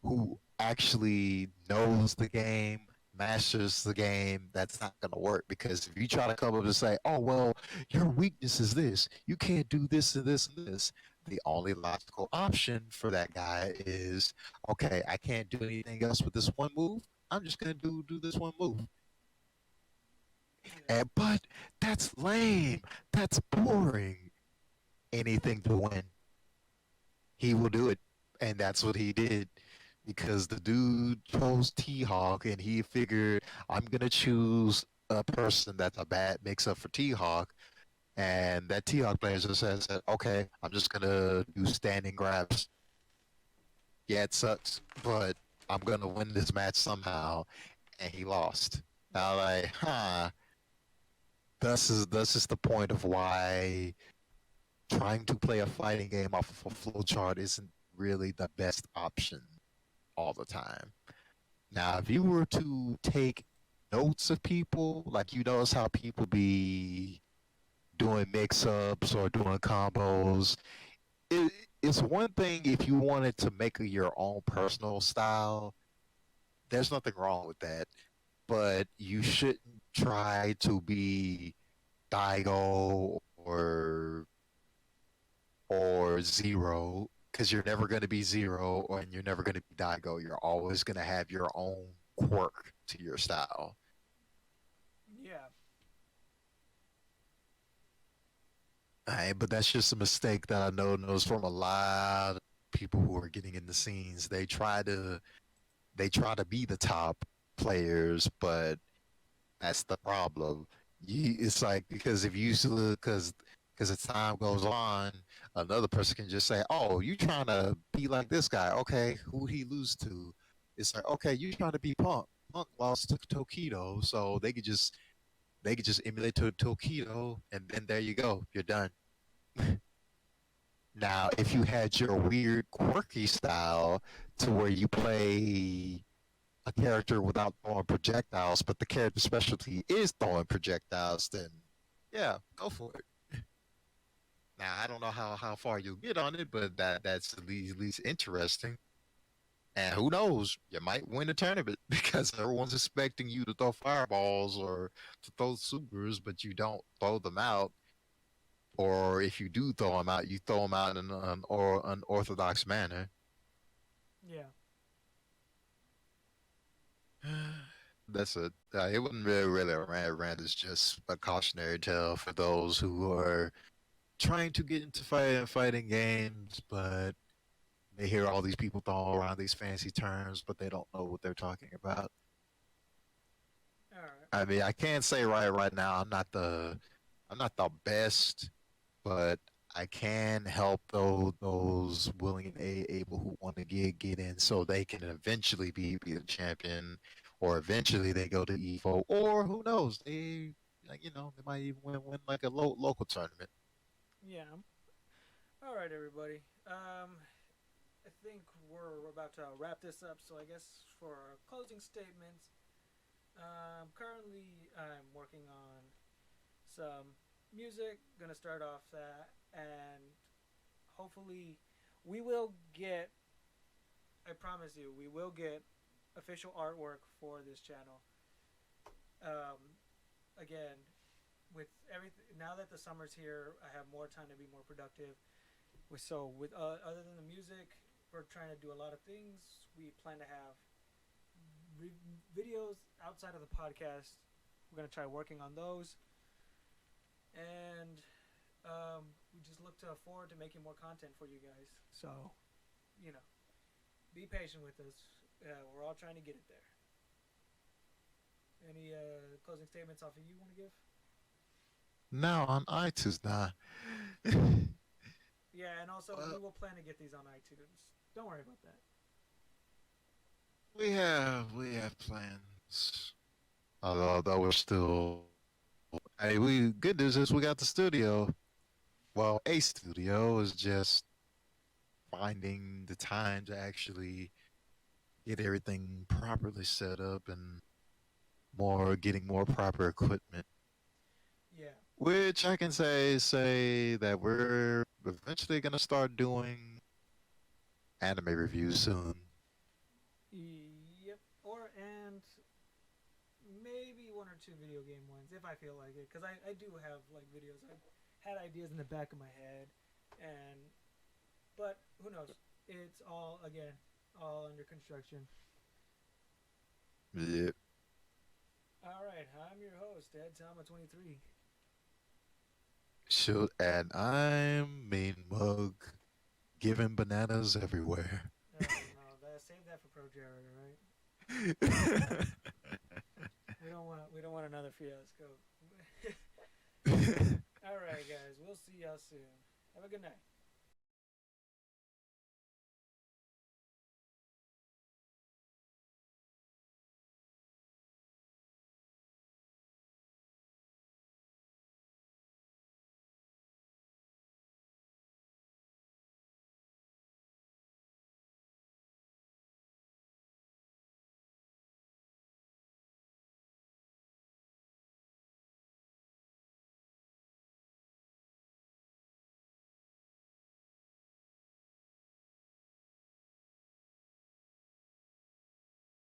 who actually knows the game, masters the game, that's not going to work. Because if you try to come up and say, oh, well, your weakness is this, you can't do this and this and this, the only logical option for that guy is, okay, I can't do anything else with this one move. I'm just going to do this one move. yeah, But that's lame. That's boring. Anything to win, he will do it. And that's what he did, because the dude chose T Hawk and he figured, I'm going to choose a person that's a bad mix-up for T-Hawk, and that T-Hawk player just says, that, okay, I'm just gonna do standing grabs. Yeah, it sucks, but I'm gonna win this match somehow, and he lost. Now, like, this is the point of why trying to play a fighting game off of a flowchart isn't really the best option all the time. Now, if you were to take notes of people, like you notice how people be doing mix-ups or doing combos, it, it's one thing if you wanted to make your own personal style. There's nothing wrong with that, but you shouldn't try to be Daigo or Zero because you're never going to be Zero and you're never going to be Daigo. You're always going to have your own quirk to your style. Yeah. But that's just a mistake that I knows from a lot of people who are getting in the scenes. They try to be the top players, but that's the problem. It's like because if you because as time goes on, another person can just say, "Oh, you trying to be like this guy? Okay, who he lose to?" It's like, "Okay, you trying to be Punk? Punk lost to Tokido, so they could just emulate to Tokido, and then there you go, you're done." Now, if you had your weird, quirky style to where you play a character without throwing projectiles, but the character specialty is throwing projectiles, then yeah, go for it. Now I don't know how far you'll get on it, but that's at least interesting. And who knows, you might win a tournament because everyone's expecting you to throw fireballs or to throw supers, but you don't throw them out. Or if you do throw them out, you throw them out in an or unorthodox manner. Yeah. That's it. It wasn't really a rant. It's just a cautionary tale for those who are trying to get into fighting games, but they hear all these people throw around these fancy terms, but they don't know what they're talking about. All right. I mean, I can't say right now I'm not the best, but I can help those willing and able who want to get in, so they can eventually be the champion, or eventually they go to Evo, or who knows, they like they might even win like a local tournament. Yeah. All right, everybody. I think we're about to wrap this up. So I guess for our closing statements, currently I'm working on some music. Gonna start off that, and hopefully we will get. I promise you, we will get official artwork for this channel. Um, Again, with everything now that the summer's here, I have more time to be more productive. With other than the music, we're trying to do a lot of things. We plan to have videos outside of the podcast. We're gonna try working on those, and we just look to forward to making more content for you guys. So, you know, be patient with us. We're all trying to get it there. Any closing statements off of you want to give? Now on iTunes now. Yeah, and also we will plan to get these on iTunes. Don't worry about that. We have plans. Although we're still, hey, we good news is we got the studio. Well, a studio is just finding the time to actually get everything properly set up and getting more proper equipment. Yeah. Which I can say that we're eventually gonna start doing anime reviews soon. Yep. And maybe one or two video game ones if I feel like it, because I do have like videos. I had ideas in the back of my head, but who knows? It's all under construction. Yeah. All right, I'm your host, Ed Tama 23. Shoot, and I'm Mean Mug, giving bananas everywhere. Oh no, save that for Pro Jared, all right? We don't want another fiasco. All right, guys. We'll see y'all soon. Have a good night.